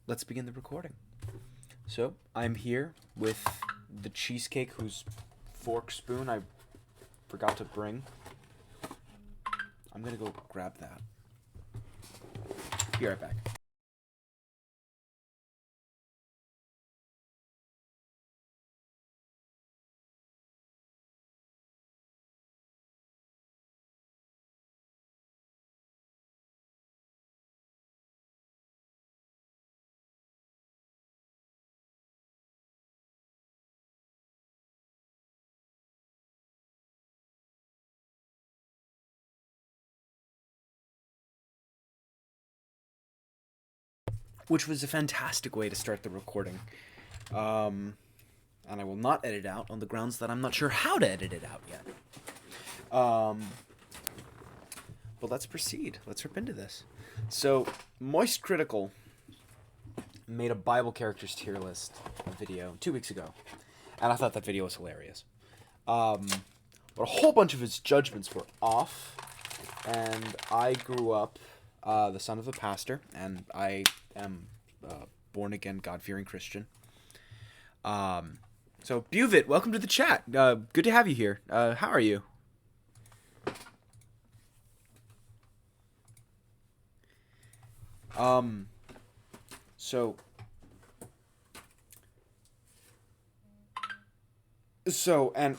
let's begin the recording. So, I'm here with the cheesecake whose fork spoon I forgot to bring. I'm gonna go grab that. Be right back. Which was a fantastic way to start the recording. And I will not edit out on the grounds that I'm not sure how to edit it out yet. But let's proceed. Let's rip into this. So, Moist Critical made a Bible characters tier list video 2 weeks ago. And I thought that video was hilarious. But a whole bunch of his judgments were off. And I grew up the son of a pastor, and I am born-again, God-fearing Christian. So, Buvit, welcome to the chat. Good to have you here. How are you? And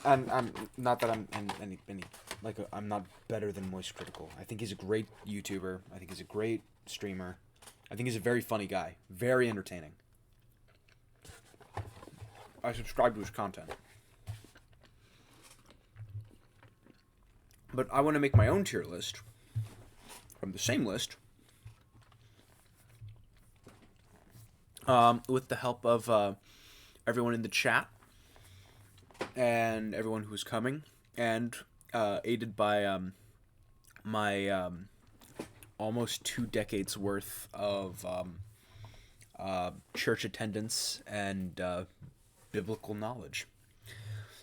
I'm not that I'm any like I'm not better than Moist Critical. I think he's a great YouTuber. I think he's a great streamer. I think he's a very funny guy, very entertaining. I subscribe to his content. But I want to make my own tier list from the same list with the help of everyone in the chat and everyone who's coming, and aided by my almost 2 decades worth of church attendance and biblical knowledge.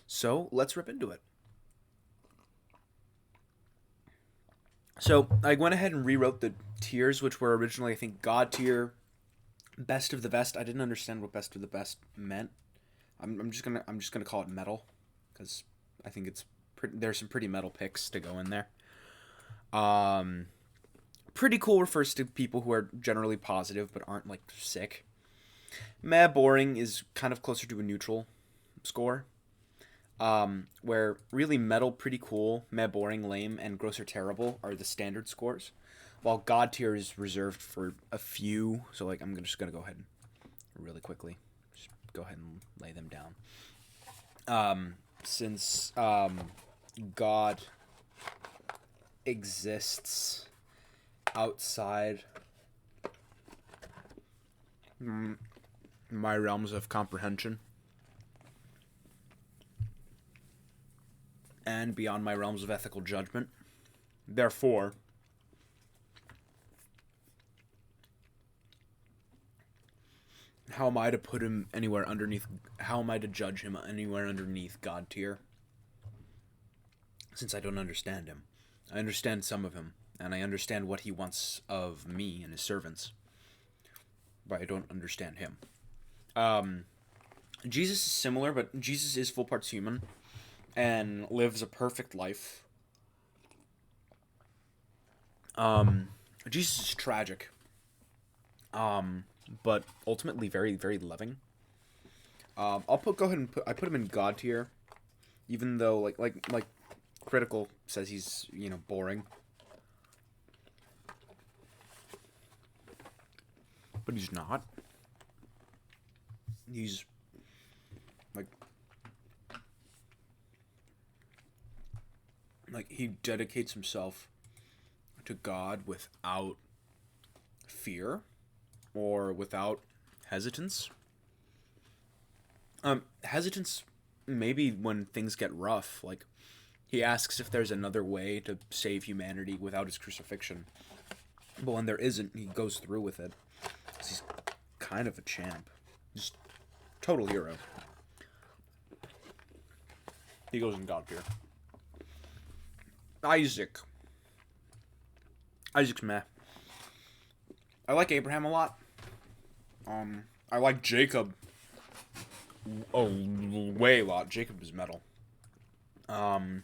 So let's rip into it. So I went ahead and rewrote the tiers, which were originally, I think, God tier, best of the best. I didn't understand what best of the best meant. I'm just gonna call it metal, because I think it's there's some pretty metal picks to go in there. Pretty cool refers to people who are generally positive but aren't like sick. Meh boring is kind of closer to a neutral score. Where really metal, pretty cool, meh boring, lame, and gross or terrible are the standard scores, while God tier is reserved for a few. So like I'm just gonna go ahead and really quickly just go ahead and lay them down. Since God exists outside my realms of comprehension and beyond my realms of ethical judgment, therefore how am I to put him anywhere underneath? How am I to judge him anywhere underneath God tier? Since I don't understand him. I understand some of him, and I understand what he wants of me and his servants, but I don't understand him. Jesus is similar, but Jesus is full parts human and lives a perfect life. Jesus is tragic, but ultimately very, very loving. Go ahead and put him in God tier, even though like Critical says he's boring, but he's not. He's like he dedicates himself to God without fear or without hesitance. Hesitance maybe when things get rough. Like he asks if there's another way to save humanity without his crucifixion, but when there isn't, he goes through with it. He's kind of a champ, just total hero. He goes in God tier. Isaac's meh. I like Abraham a lot. I like Jacob a way a lot. Jacob is metal. Um,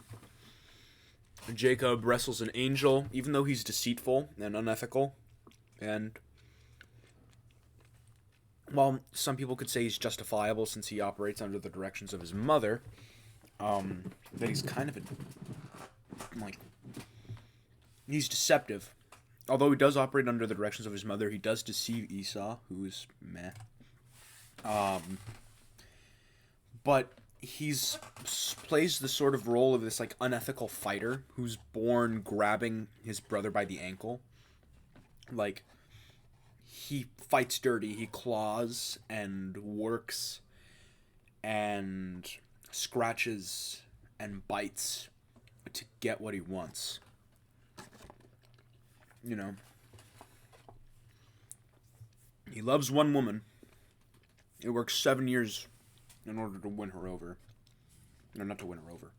Jacob wrestles an angel, even though he's deceitful and unethical. And, while some people could say he's justifiable since he operates under the directions of his mother, that he's kind of like, he's deceptive. Although he does operate under the directions of his mother, he does deceive Esau, who is meh. But he's plays the sort of role of this like unethical fighter who's born grabbing his brother by the ankle. Like, he fights dirty, he claws and works and scratches and bites to get what he wants. You know, he loves one woman. It works 7 years in order to win her over. No, not to win her over.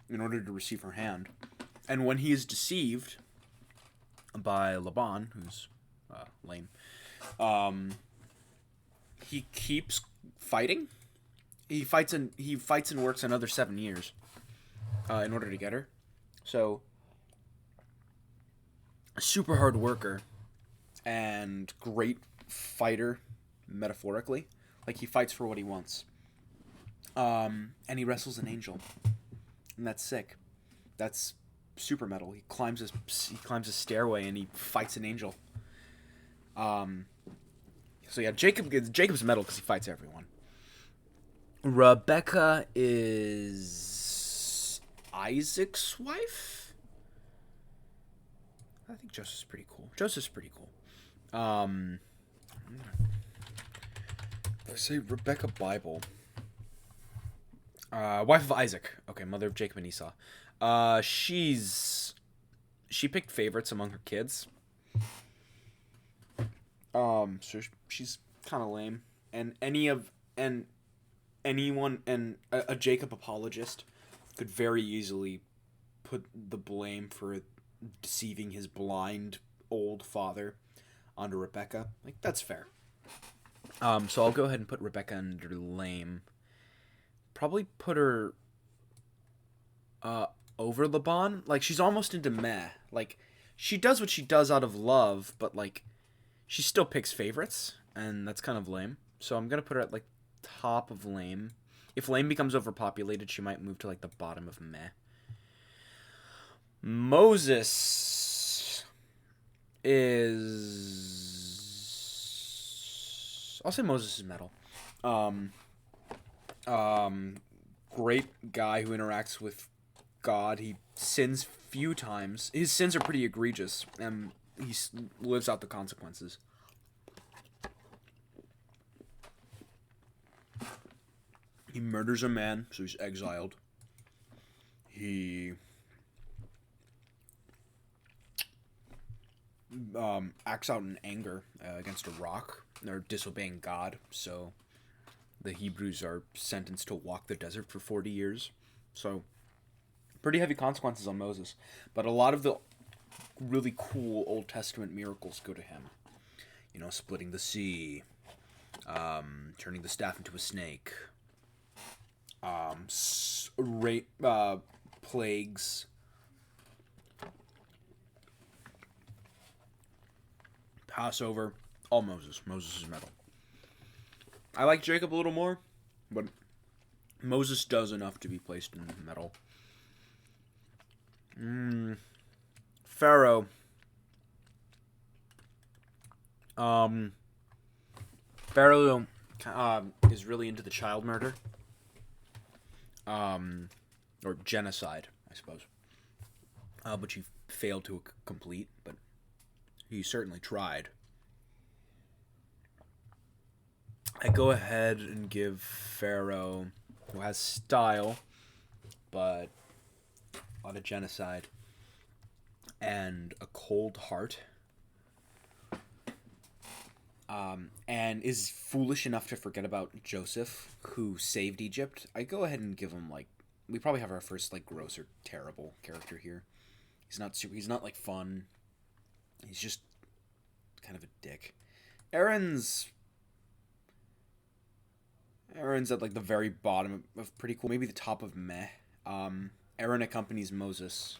In order to receive her hand. And when he is deceived by Laban, who's lame, he keeps fighting. He fights and works another 7 years in order to get her. So, a super hard worker and great fighter, metaphorically. Like, he fights for what he wants. And he wrestles an angel. And that's sick. That's super metal. He climbs a stairway and he fights an angel. So yeah, Jacob's metal because he fights everyone. Rebecca is Isaac's wife? I think Joseph's pretty cool. Let's say Rebecca Bible. Wife of Isaac. Okay, mother of Jacob and Esau. She picked favorites among her kids. So she's kind of lame. And anyone a Jacob apologist could very easily put the blame for deceiving his blind old father onto Rebecca. Like, that's fair. So I'll go ahead and put Rebecca under lame. Probably put her over Laban. Like, she's almost into meh. Like, she does what she does out of love, but like, she still picks favorites, and that's kind of lame. So I'm gonna put her at like top of lame. If lame becomes overpopulated, she might move to like the bottom of meh. Moses is... I'll say Moses is metal. Great guy who interacts with God. He sins few times. His sins are pretty egregious, and he lives out the consequences. He murders a man, so he's exiled. He acts out in anger against a rock. They're disobeying God, so the Hebrews are sentenced to walk the desert for 40 years. So, pretty heavy consequences on Moses. But a lot of the really cool Old Testament miracles go to him. You know, splitting the sea, turning the staff into a snake, plagues, Passover, all Moses. Moses is metal. I like Jacob a little more, but Moses does enough to be placed in metal. Pharaoh. Pharaoh is really into the child murder. Or genocide, I suppose. Which he failed to complete, but he certainly tried. I go ahead and give Pharaoh, who has style, but a lot of genocide, and a cold heart, and is foolish enough to forget about Joseph, who saved Egypt. I go ahead and give him, like, we probably have our first, like, gross or terrible character here. He's not like fun. He's just kind of a dick. Aaron's Aaron's at like the very bottom of pretty cool, maybe the top of meh. Aaron accompanies Moses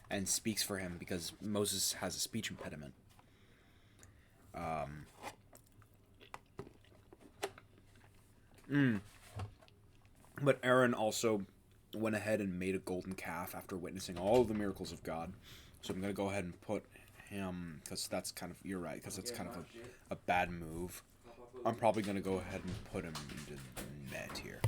and speaks for him because Moses has a speech impediment. Um, but Aaron also went ahead and made a golden calf after witnessing all of the miracles of God. So I'm gonna go ahead and put him because that's kind of you're right because that's kind of a bad move. I'm probably gonna go ahead and put him into net here.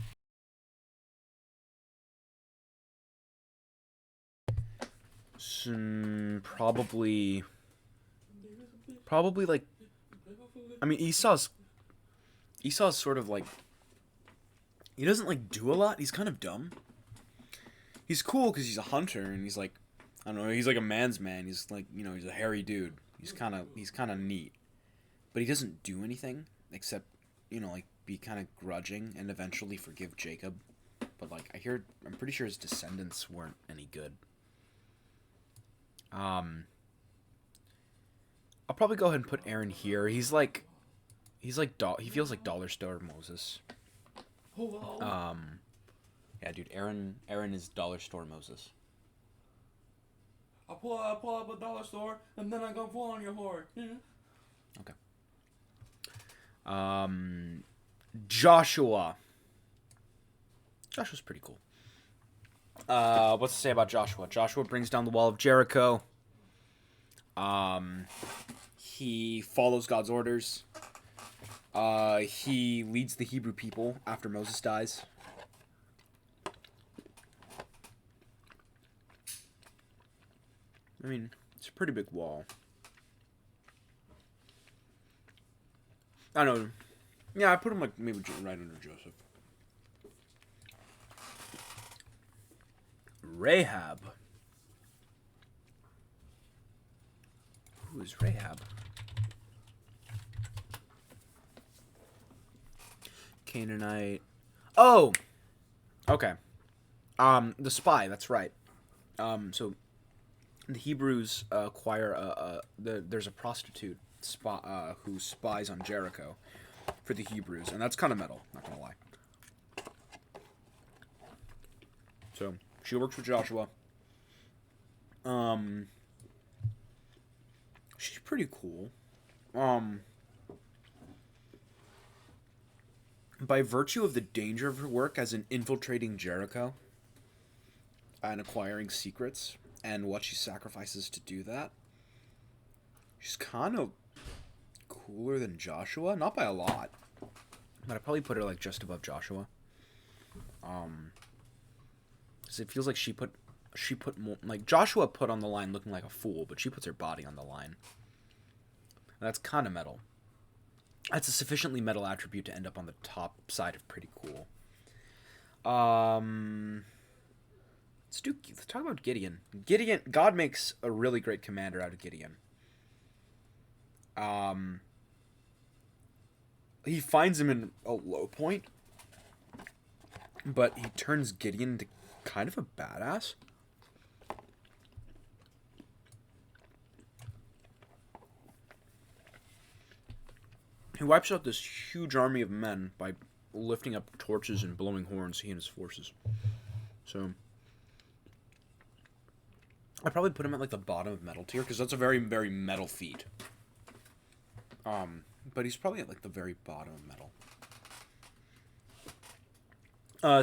Probably like I mean Esau's sort of like he doesn't like do a lot. He's kind of dumb. He's cool because he's a hunter and he's like I don't know. He's like a man's man. He's like he's a hairy dude. He's kind of neat, but he doesn't do anything except like be kind of grudging and eventually forgive Jacob. But like I'm pretty sure his descendants weren't any good. I'll probably go ahead and put Aaron here. He feels like Dollar Store Moses. Yeah, dude, Aaron is Dollar Store Moses. I pull up a dollar store and then I go pull on your whore. Okay. Joshua. Joshua's pretty cool. What's to say about Joshua? Joshua brings down the wall of Jericho. He follows God's orders. He leads the Hebrew people after Moses dies. I mean, it's a pretty big wall. I don't know. Yeah, I put him like maybe right under Joseph. Rahab. Who is Rahab? Canaanite. Oh! Okay. The spy, that's right. So the Hebrews acquire there's a prostitute who spies on Jericho for the Hebrews, and that's kind of metal, not gonna lie. So she works for Joshua. She's pretty cool. By virtue of the danger of her work as in infiltrating Jericho and acquiring secrets and what she sacrifices to do that, she's kind of cooler than Joshua. Not by a lot, but I'd probably put her like just above Joshua. Because it feels like she put more, like Joshua put on the line looking like a fool, but she puts her body on the line. And that's kind of metal. That's a sufficiently metal attribute to end up on the top side of pretty cool. Let's talk about Gideon. God makes a really great commander out of Gideon. He finds him in a low point, but he turns Gideon into kind of a badass. He wipes out this huge army of men by lifting up torches and blowing horns, he and his forces. So I'd probably put him at like the bottom of metal tier because that's a very, very metal feat. But he's probably at like the very bottom of metal.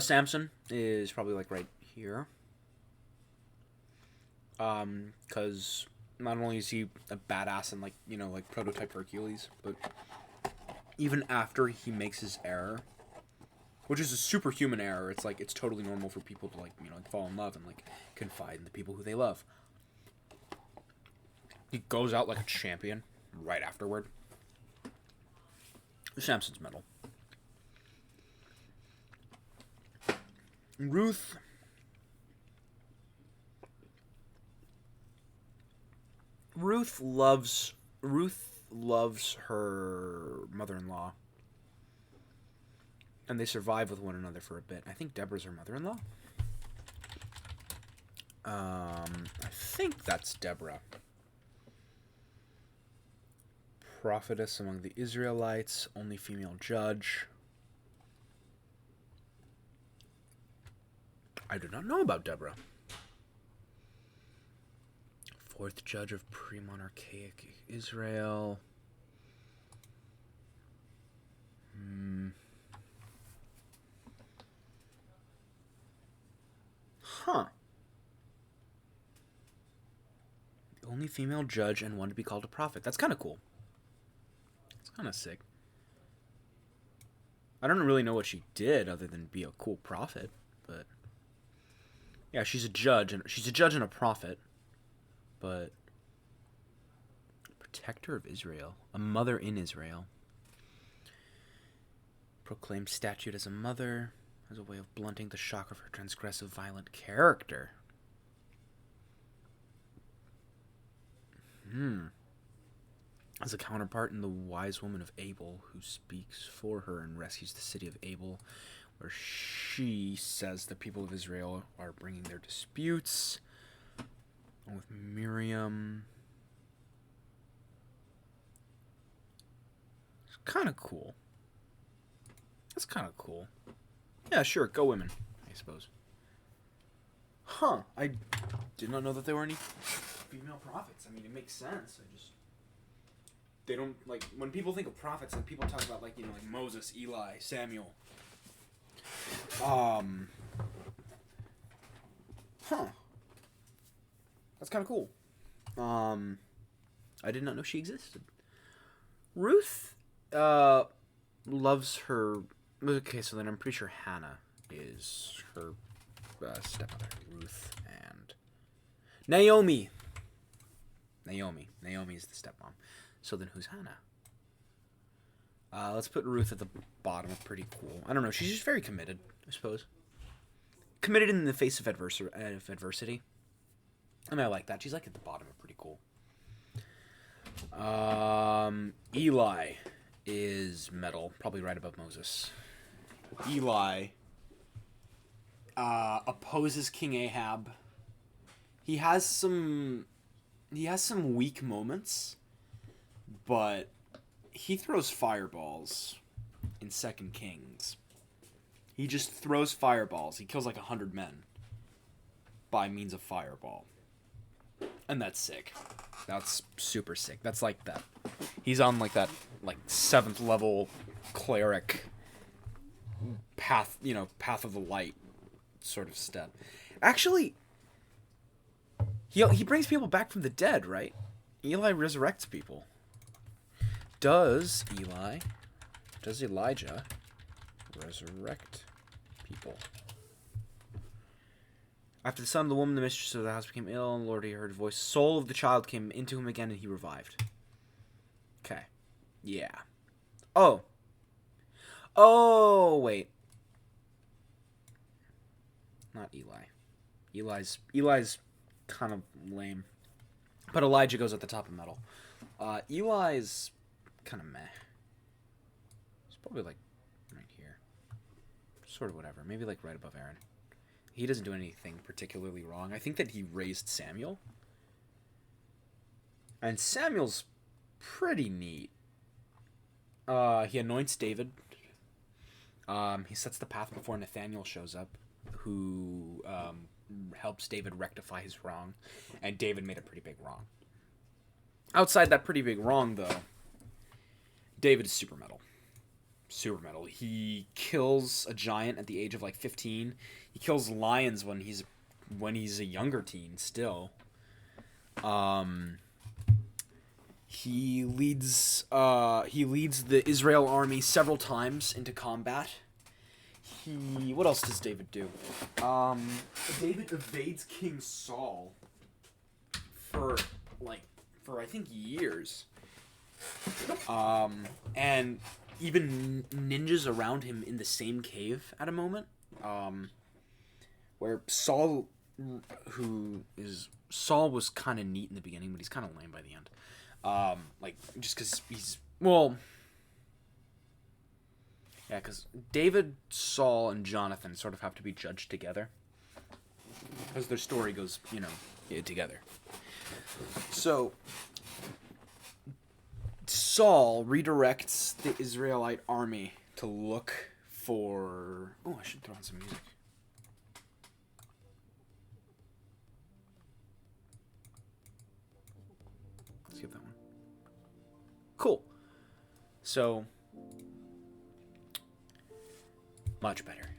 Samson is probably like right here. Because not only is he a badass and like like prototype Hercules, but even after he makes his error, which is a superhuman error, it's like it's totally normal for people to like fall in love and like confide in the people who they love. He goes out like a champion right afterward. Samson's metal. Ruth loves her mother-in-law, and they survive with one another for a bit. I think Deborah's her mother-in-law. I think that's Deborah. Prophetess among the Israelites, only female judge. I do not know about Deborah. Fourth judge of pre-monarchaic Israel. Huh. The only female judge and one to be called a prophet. That's kind of cool. It's kind of sick. I don't really know what she did other than be a cool prophet, but yeah, she's a judge and a prophet, but protector of Israel, a mother in Israel. Proclaimed statute as a mother, as a way of blunting the shock of her transgressive, violent character. As a counterpart in the wise woman of Abel, who speaks for her and rescues the city of Abel, where she says the people of Israel are bringing their disputes. With Miriam. It's kind of cool. That's kind of cool. Yeah, sure, go women, I suppose. Huh, I did not know that there were any female prophets. I mean, it makes sense. They don't, like, when people think of prophets, like, people talk about, like, you know, like Moses, Eli, Samuel. Huh. That's kind of cool. I did not know she existed. Ruth, loves her. Okay, so then I'm pretty sure Hannah is her stepmother. Ruth and Naomi. Naomi is the stepmom. So then who's Hannah? Let's put Ruth at the bottom of pretty cool. I don't know. She's just very committed, I suppose. Committed in the face of adversity. And I like that. She's like at the bottom of pretty cool. Eli is metal, probably right above Moses. Eli opposes King Ahab. He has some weak moments, but he throws fireballs in 2 Kings. He just throws fireballs. He kills like 100 men by means of fireball. And that's sick. That's super sick. That's like that. He's on like that 7th level cleric path, path of the light sort of step. Actually, he brings people back from the dead, right? Eli resurrects people. Does Elijah resurrect people? After the son of the woman, the mistress of the house, became ill, and the Lord, he heard a voice. Soul of the child came into him again, and he revived. Okay. Yeah. Oh, wait. Not Eli. Eli's kind of lame. But Elijah goes at the top of metal. Eli's kind of meh. It's probably like right here. Sort of whatever. Maybe like right above Aaron. He doesn't do anything particularly wrong. I think that he raised Samuel. And Samuel's pretty neat. He anoints David. He sets the path before Nathaniel shows up, who helps David rectify his wrong. And David made a pretty big wrong. Outside that pretty big wrong, though, David is super metal. Super metal. He kills a giant at the age of like 15. He kills lions when he's a younger teen still. He leads the Israel army several times into combat. What else does David do? David evades King Saul for I think years. And even ninjas around him in the same cave at a moment. Where Saul was kind of neat in the beginning, but he's kind of lame by the end. Just because because David, Saul, and Jonathan sort of have to be judged together. Because their story goes, together. So, Saul redirects the Israelite army to look for... Oh, I should throw on some music. Cool. So, much better.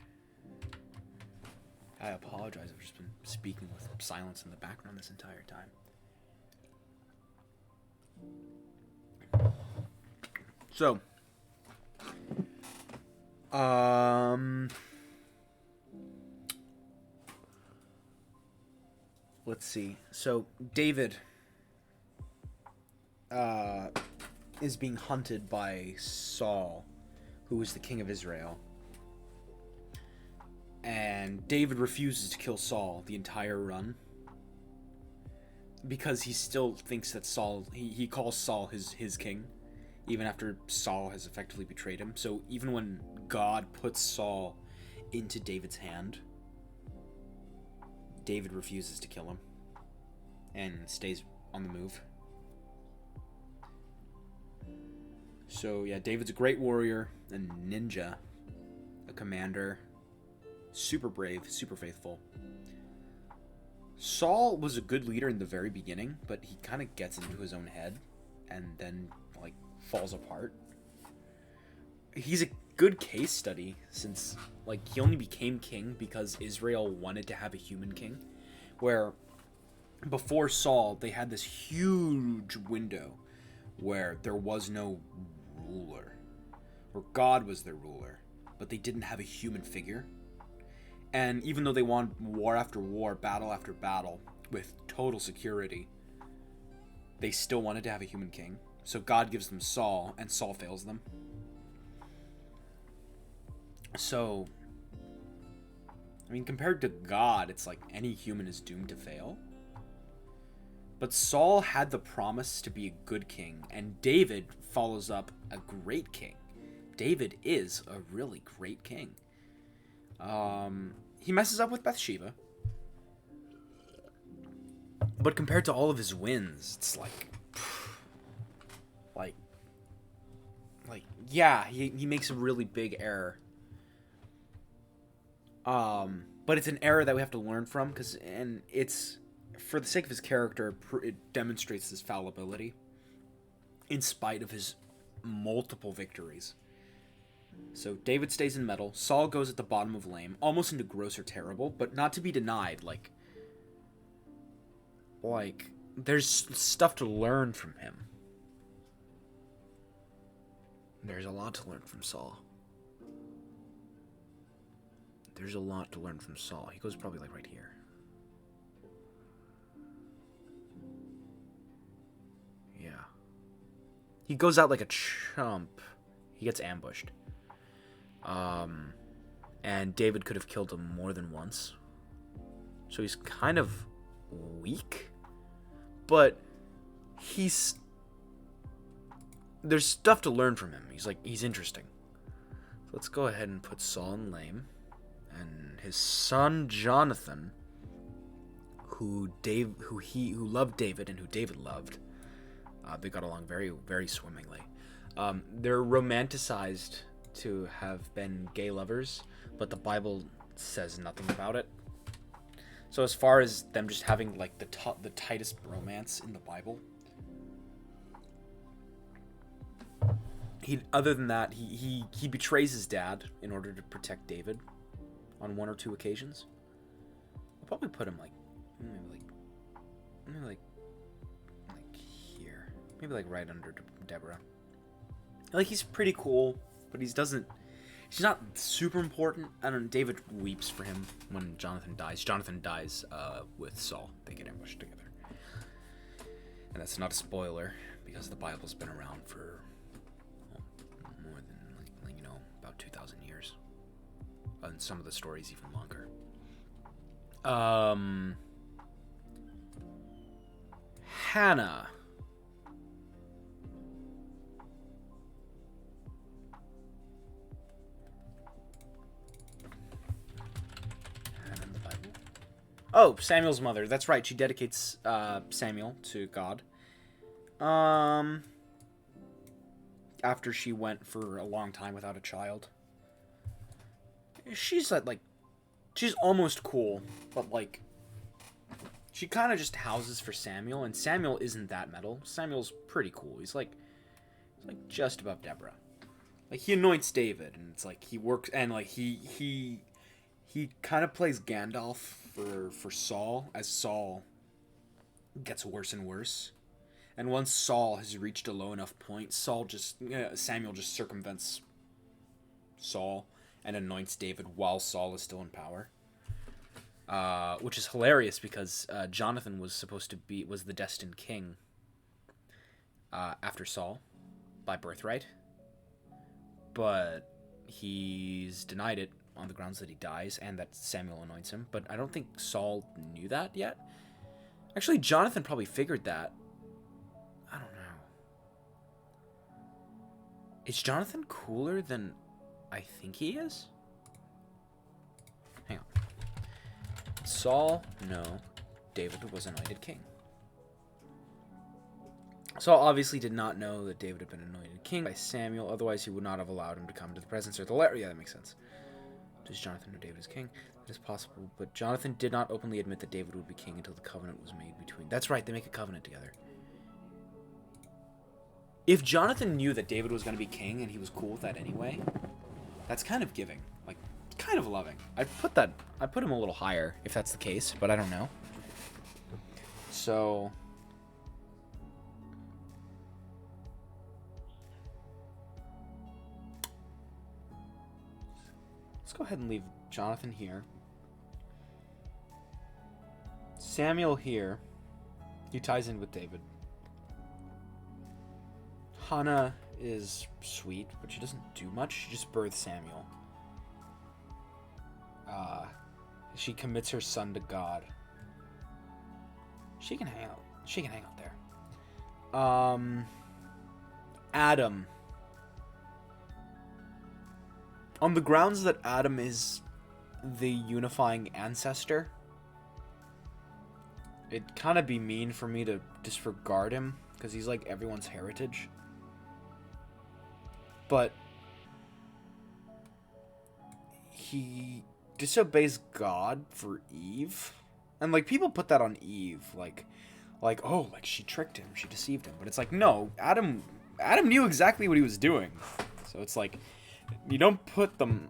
I apologize. I've just been speaking with silence in the background this entire time. So, let's see. So, David is being hunted by Saul, who is the king of Israel. And David refuses to kill Saul the entire run because he still thinks that Saul, he calls Saul his king, even after Saul has effectively betrayed him. So even when God puts Saul into David's hand, David refuses to kill him and stays on the move. So yeah, David's a great warrior, a ninja, a commander, super brave, super faithful. Saul was a good leader in the very beginning, but he kind of gets into his own head and then like falls apart. He's a good case study since like he only became king because Israel wanted to have a human king, where before Saul they had this huge window where there was no ruler, where God was their ruler, but they didn't have a human figure. And even though they won war after war, battle after battle, with total security, they still wanted to have a human king. So God gives them Saul, and Saul fails them. So, I mean, compared to God, it's like any human is doomed to fail. But Saul had the promise to be a good king, and David follows up a great king. David is a really great king. He messes up with Bathsheba. But compared to all of his wins, it's yeah, he makes a really big error. But it's an error that we have to learn from, and it's, for the sake of his character, it demonstrates his fallibility, in spite of his multiple victories. So David stays in metal. Saul goes at the bottom of lame, almost into gross or terrible, but not to be denied. Like there's stuff to learn from him. There's a lot to learn from Saul. There's a lot to learn from Saul. He goes probably like right here. Yeah. He goes out like a chump. He gets ambushed. And David could have killed him more than once. So he's kind of weak. But there's stuff to learn from him. He's interesting. So let's go ahead and put Saul in lame. And his son Jonathan, who loved David and who David loved, they got along very, very swimmingly. They're romanticized to have been gay lovers, but the Bible says nothing about it. So as far as them just having like the tightest romance in the Bible, other than that, he betrays his dad in order to protect David on one or two occasions. I'll probably put him maybe like here, maybe like right under Deborah. Like, he's pretty cool, but he's not super important. I don't know, David weeps for him when Jonathan dies. Jonathan dies with Saul. They get ambushed together. And that's not a spoiler, because the Bible's been around for more than, about 2,000 years. And some of the stories even longer. Hannah. Oh, Samuel's mother. That's right. She dedicates Samuel to God. After she went for a long time without a child. She's she's almost cool, but she kind of just houses for Samuel, and Samuel isn't that metal. Samuel's pretty cool. He's like just above Deborah. Like he anoints David, and it's like he works, and like he kind of plays Gandalf for Saul as Saul gets worse and worse. And once Saul has reached a low enough point, Samuel just circumvents Saul and anoints David while Saul is still in power. Which is hilarious because Jonathan was the destined king after Saul by birthright, but he's denied it on the grounds that he dies and that Samuel anoints him. But I don't think Saul knew that yet. Actually, Jonathan probably figured that. I don't know. Is Jonathan cooler than I think he is? Hang on. Saul, no. David was anointed king. Saul obviously did not know that David had been anointed king by Samuel, otherwise he would not have allowed him to come to the presence or the lair. Yeah, that makes sense. Does Jonathan know David is king? That is possible, but Jonathan did not openly admit that David would be king until the covenant was made between... That's right, they make a covenant together. If Jonathan knew that David was going to be king and he was cool with that anyway, that's kind of giving. Like, kind of loving. I put him a little higher if that's the case, but I don't know. So... let's go ahead and leave Jonathan here. Samuel here. He ties in with David. Hannah is sweet, but she doesn't do much. She just births Samuel. She commits her son to God. She can hang out. She can hang out there. Adam. On the grounds that Adam is the unifying ancestor, it'd kind of be mean for me to disregard him, because he's like everyone's heritage. But he disobeys God for Eve. And like people put that on Eve, like oh, like she tricked him, she deceived him. But it's like, no, Adam knew exactly what he was doing. So it's like, you don't put them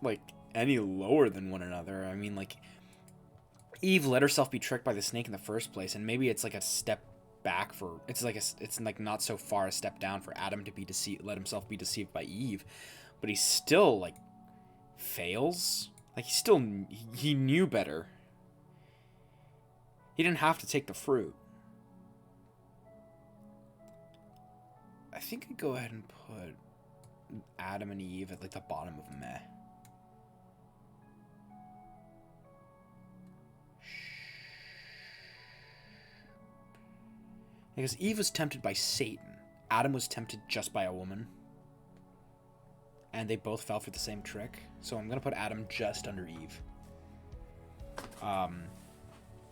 like any lower than one another. I mean, like, Eve let herself be tricked by the snake in the first place, and maybe it's like a step back for it's like not so far a step down for Adam to be let himself be deceived by Eve, but he still like fails. Like he knew better. He didn't have to take the fruit. I think I'd go ahead and put Adam and Eve at like the bottom of meh. Because Eve was tempted by Satan. Adam was tempted just by a woman. And they both fell for the same trick. So I'm going to put Adam just under Eve.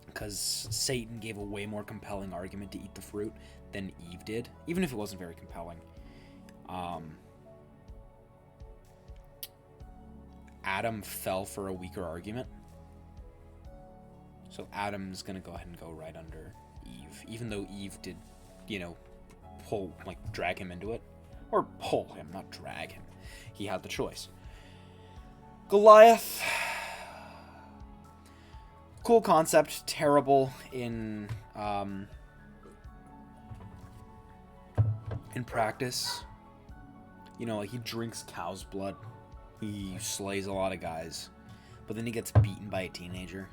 Because Satan gave a way more compelling argument to eat the fruit than Eve did. Even if it wasn't very compelling. Adam fell for a weaker argument. So Adam's going to go ahead and go right under Eve. Even though Eve did, drag him into it. Or pull him, not drag him. He had the choice. Goliath. Cool concept. Terrible in practice. He drinks cow's blood. He slays a lot of guys. But then he gets beaten by a teenager.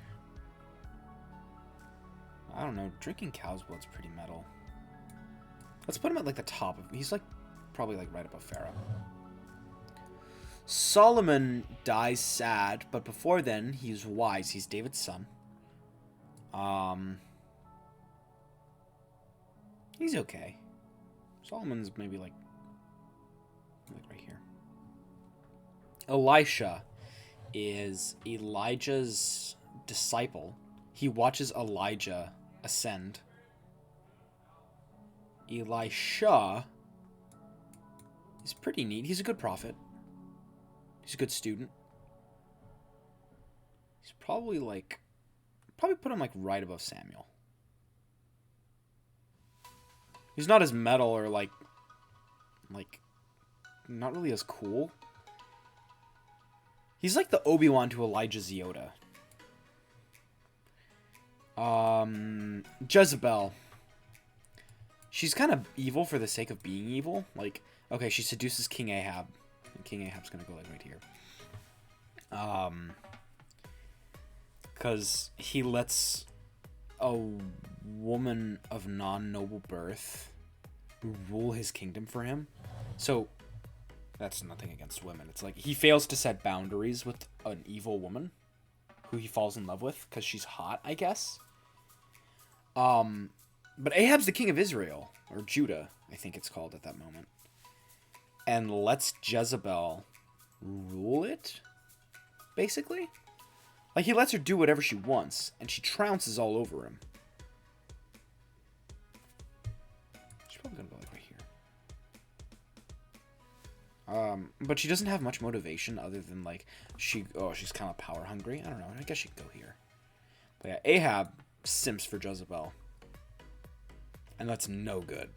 I don't know. Drinking cow's blood's pretty metal. Let's put him at the top of... He's probably right above Pharaoh. Solomon dies sad, but before then, he's wise. He's David's son. He's okay. Solomon's maybe right here. Elisha is Elijah's disciple. He watches Elijah ascend. Elisha is pretty neat. He's a good prophet. He's a good student. He's probably put him right above Samuel. He's not as metal or like, not really as cool. He's like the Obi-Wan to Elijah's Yoda. Jezebel. She's kind of evil for the sake of being evil. Like, okay, she seduces King Ahab. And King Ahab's gonna go, like, right here. Because he lets a woman of non-noble birth rule his kingdom for him. So, that's nothing against women. It's like, he fails to set boundaries with an evil woman who he falls in love with because she's hot, I guess. But Ahab's the king of Israel, or Judah, I think it's called at that moment, and lets Jezebel rule it, basically. Like, he lets her do whatever she wants, and she trounces all over him. She's probably gonna go, like, right here. But she doesn't have much motivation other than, like, she's kind of power hungry. I don't know, I guess she'd go here. But yeah, Ahab simps for Jezebel. And that's no good.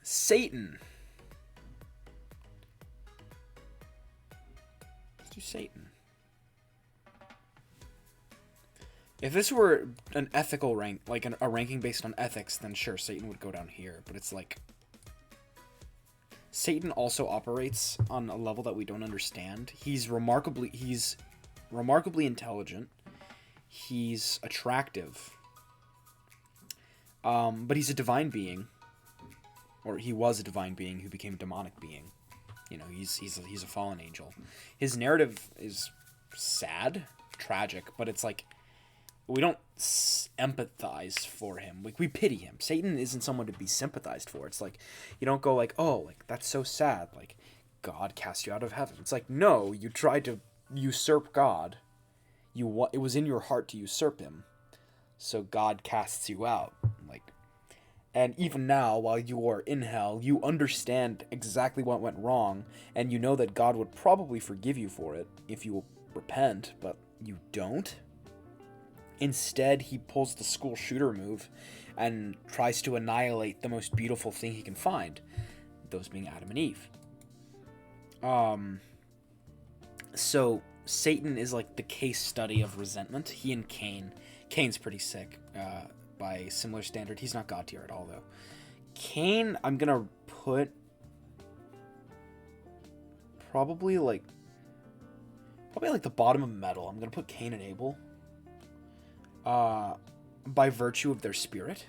Satan. Let's do Satan. If this were an ethical rank, like a ranking based on ethics, then sure, Satan would go down here. But it's like, Satan also operates on a level that we don't understand. He's remarkably intelligent. He's attractive. But he's a divine being. Or he was a divine being who became a demonic being. You know, he's a fallen angel. His narrative is sad, tragic, but it's like, we don't empathize for him. Like, we pity him. Satan isn't someone to be sympathized for. It's like, you don't go like, oh, like, that's so sad. Like, God cast you out of heaven. It's like, no, you tried to usurp God. It was in your heart to usurp him. So God casts you out. Like, and even now, while you are in hell, you understand exactly what went wrong, and you know that God would probably forgive you for it if you repent, but you don't. Instead, he pulls the school shooter move and tries to annihilate the most beautiful thing he can find, those being Adam and Eve. So Satan is like the case study of resentment. He and Cain. Cain's pretty sick by similar standard. He's not God tier at all, though. Cain, I'm gonna put probably like the bottom of metal. I'm gonna put Cain and Abel. By virtue of their spirit.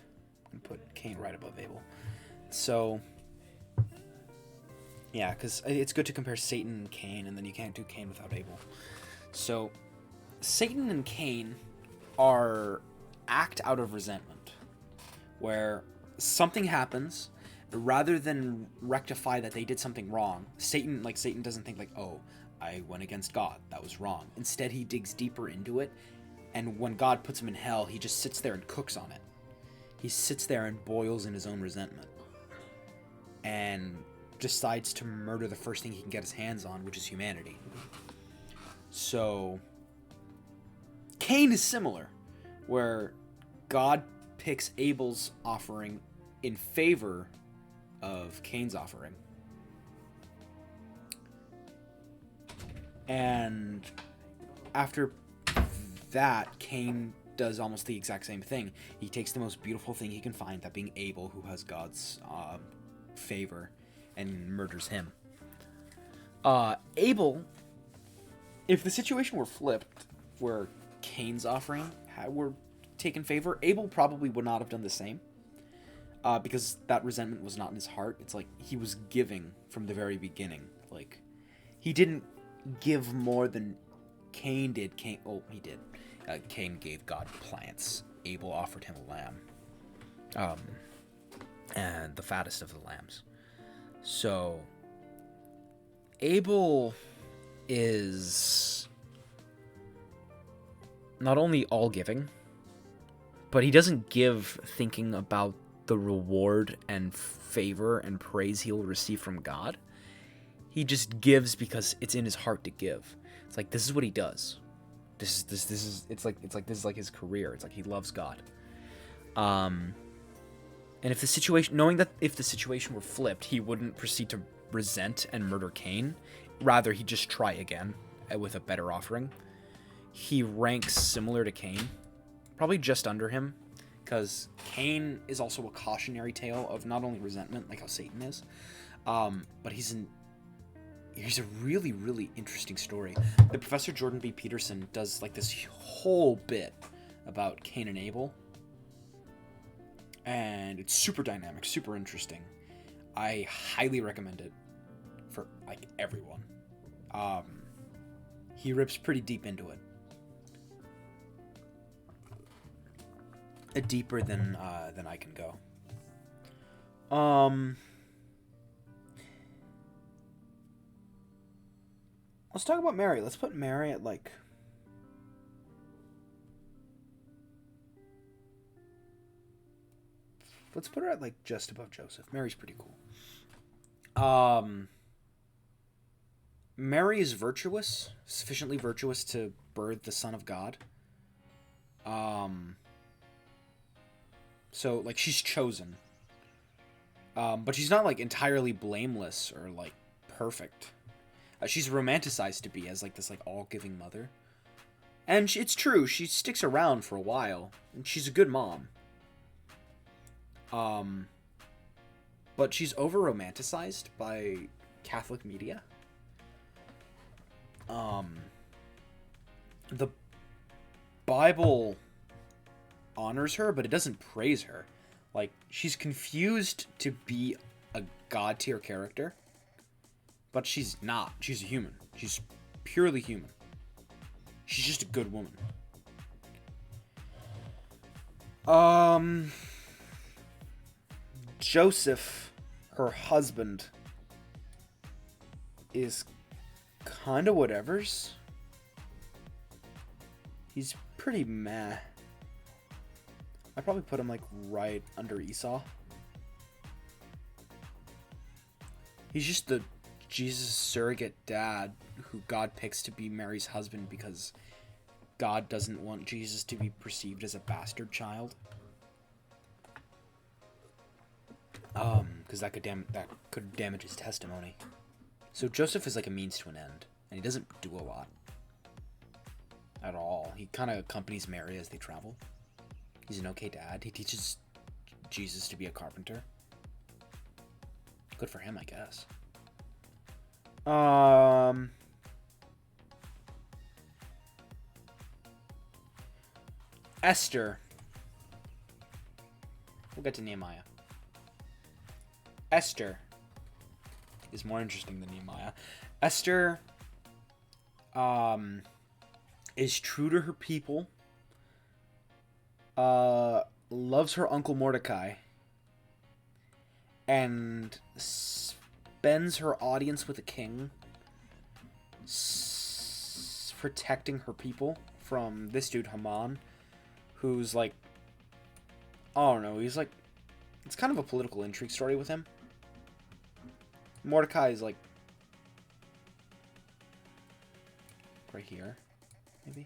I'm gonna put Cain right above Abel. So, yeah, because it's good to compare Satan and Cain, and then you can't do Cain without Abel. So, Satan and Cain act out of resentment, where something happens, rather than rectify that they did something wrong. Satan doesn't think like, oh, I went against God, that was wrong. Instead, he digs deeper into it, and when God puts him in hell, he just sits there and cooks on it. He sits there and boils in his own resentment, and decides to murder the first thing he can get his hands on, which is humanity. So, Cain is similar, where God picks Abel's offering in favor of Cain's offering. And after that, Cain does almost the exact same thing. He takes the most beautiful thing he can find, that being Abel, who has God's favor, and murders him. Abel, if the situation were flipped, where Cain's offering were taken favor, Abel probably would not have done the same, because that resentment was not in his heart. It's like he was giving from the very beginning. Like, he didn't give more than Cain did. He did. Cain gave God plants. Abel offered him a lamb, and the fattest of the lambs. So, Abel is not only all-giving, but he doesn't give thinking about the reward and favor and praise he will receive from God. He just gives because it's in his heart to give. It's like, this is what he does. This is it's like this is like his career. It's like he loves God. And if the situation, knowing that if the situation were flipped, he wouldn't proceed to resent and murder Cain. Rather, he'd just try again with a better offering. He ranks similar to Cain, probably just under him, because Cain is also a cautionary tale of not only resentment, like how Satan is, but he's a really, really interesting story. The Professor Jordan B. Peterson does like this whole bit about Cain and Abel, and it's super dynamic, super interesting. I highly recommend it for like everyone. He rips pretty deep into it. Deeper than I can go. Let's talk about Mary. Let's put Mary at like... Let's put her at like just above Joseph. Mary's pretty cool. Mary is virtuous, sufficiently virtuous to birth the Son of God. So like she's chosen. But she's not like entirely blameless or like perfect. She's romanticized to be as like this like all-giving mother. And it's true, she sticks around for a while, and she's a good mom. But she's over-romanticized by Catholic media. The Bible honors her, but it doesn't praise her. Like, she's confused to be a god-tier character, but she's not. She's a human. She's purely human. She's just a good woman. Joseph, her husband, is kind of whatevers. He's pretty meh. I'd probably put him like right under Esau. He's just the Jesus surrogate dad who God picks to be Mary's husband because God doesn't want Jesus to be perceived as a bastard child. Because that could damage his testimony. So Joseph is like a means to an end, and he doesn't do a lot at all. He kind of accompanies Mary as they travel. He's an okay dad. He teaches Jesus to be a carpenter. Good for him, I guess. Esther. We'll get to Nehemiah. Esther is more interesting than Nehemiah. Esther is true to her people. Loves her uncle Mordecai. And spends her audience with the king protecting her people from this dude Haman, who's like, I don't know, he's like, it's kind of a political intrigue story with him. Mordecai is like right here, maybe.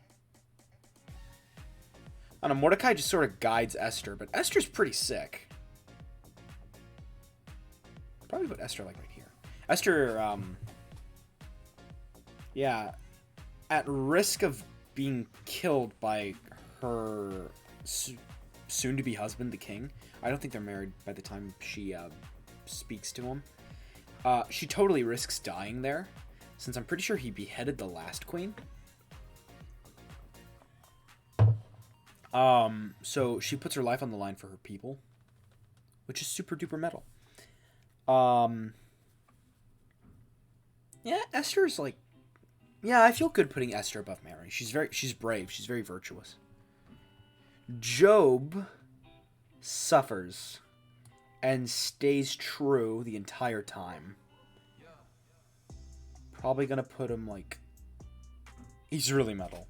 I don't know, Mordecai just sort of guides Esther, but Esther's pretty sick. Probably put Esther like right here. Esther, yeah, at risk of being killed by her soon-to-be husband, the king. I don't think they're married by the time she speaks to him. She totally risks dying there, since I'm pretty sure he beheaded the last queen. So she puts her life on the line for her people, which is super duper metal. Yeah, Esther's like, yeah, I feel good putting Esther above Mary. She's brave. She's very virtuous. Job suffers and stays true the entire time. Probably gonna put him like, he's really metal.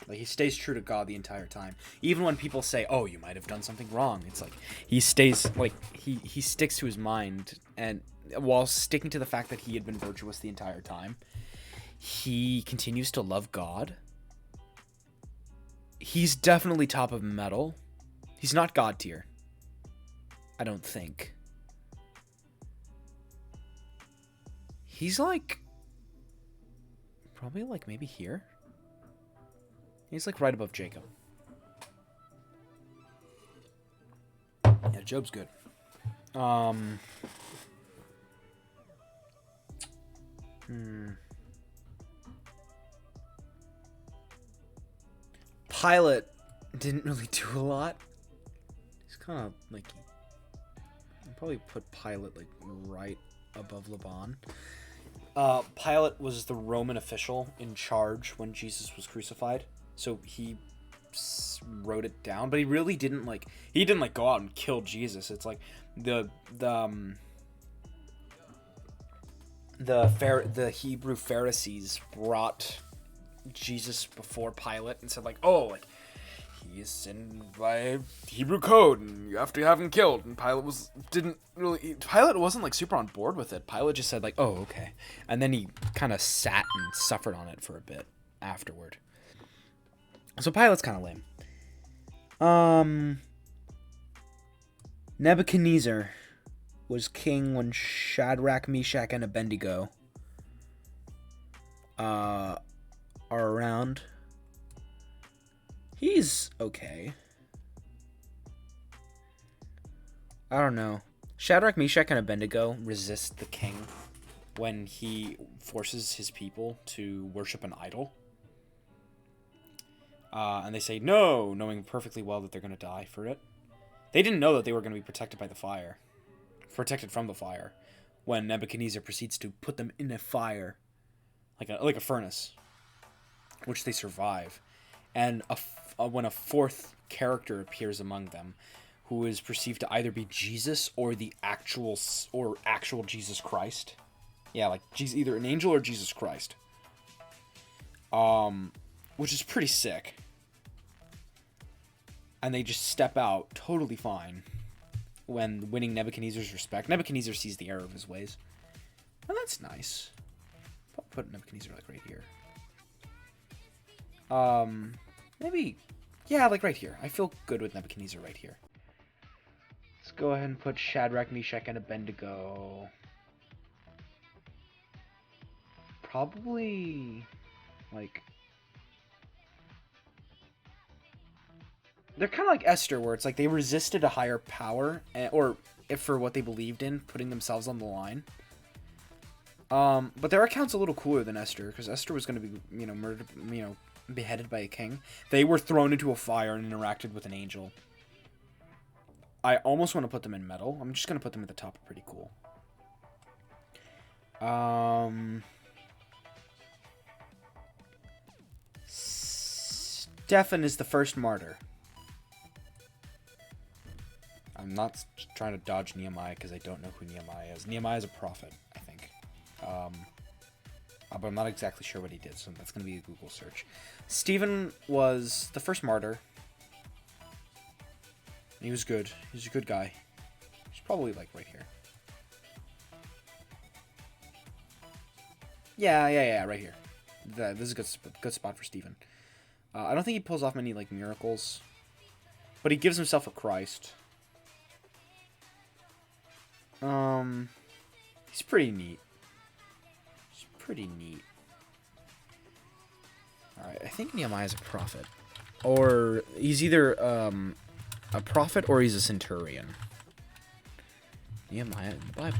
Like, he stays true to God the entire time. Even when people say, oh, you might have done something wrong. It's like, he stays, like, he sticks to his mind. And while sticking to the fact that he had been virtuous the entire time, he continues to love God. He's definitely top of metal. He's not God tier. I don't think. He's like... probably like maybe here? He's like right above Jacob. Yeah, Job's good. Pilate didn't really do a lot. He's kind of like... I'd probably put Pilate like right above Laban. Pilate was the Roman official in charge when Jesus was crucified, so he wrote it down. But he really didn't like. He didn't like go out and kill Jesus. It's like the Hebrew Pharisees brought Jesus before Pilate and said like, oh, like he is sinned by Hebrew code and you have to have him killed. And Pilate wasn't like super on board with it. Pilate just said like, oh, okay. And then he kind of sat and suffered on it for a bit afterward. So Pilate's kind of lame. Nebuchadnezzar was king when Shadrach, Meshach, and Abednego are around. He's okay. I don't know. Shadrach, Meshach, and Abednego resist the king when he forces his people to worship an idol. And they say no, knowing perfectly well that they're going to die for it. They didn't know that they were going to be protected by the fire. Protected from the fire. When Nebuchadnezzar proceeds to put them in a fire. Like a furnace. Which they survive. And when a fourth character appears among them, who is perceived to either be Jesus or the actual Jesus Christ. Yeah, like either an angel or Jesus Christ. Which is pretty sick. And they just step out totally fine when winning Nebuchadnezzar's respect. Nebuchadnezzar sees the error of his ways. And that's nice. I'll put Nebuchadnezzar like right here. Maybe, yeah, like right here. I feel good with Nebuchadnezzar right here. Let's go ahead and put Shadrach, Meshach, and Abednego. Probably, like... They're kind of like Esther, where it's like they resisted a higher power, or if for what they believed in, putting themselves on the line. But their account's a little cooler than Esther, because Esther was going to be, murdered, beheaded by a king. They were thrown into a fire and interacted with an angel. I almost want to put them in metal. I'm just going to put them at the top. Pretty cool. Stephen is the first martyr. I'm not trying to dodge Nehemiah because I don't know who Nehemiah is. Nehemiah is a prophet, I think. But I'm not exactly sure what he did, so that's going to be a Google search. Stephen was the first martyr. He was good. He was a good guy. He's probably, like, right here. Yeah, right here. This is a good spot for Stephen. I don't think he pulls off many, like, miracles. But he gives himself a Christ. He's pretty neat. Alright, I think Nehemiah's a prophet. Or he's either a prophet or he's a centurion. Nehemiah in the Bible.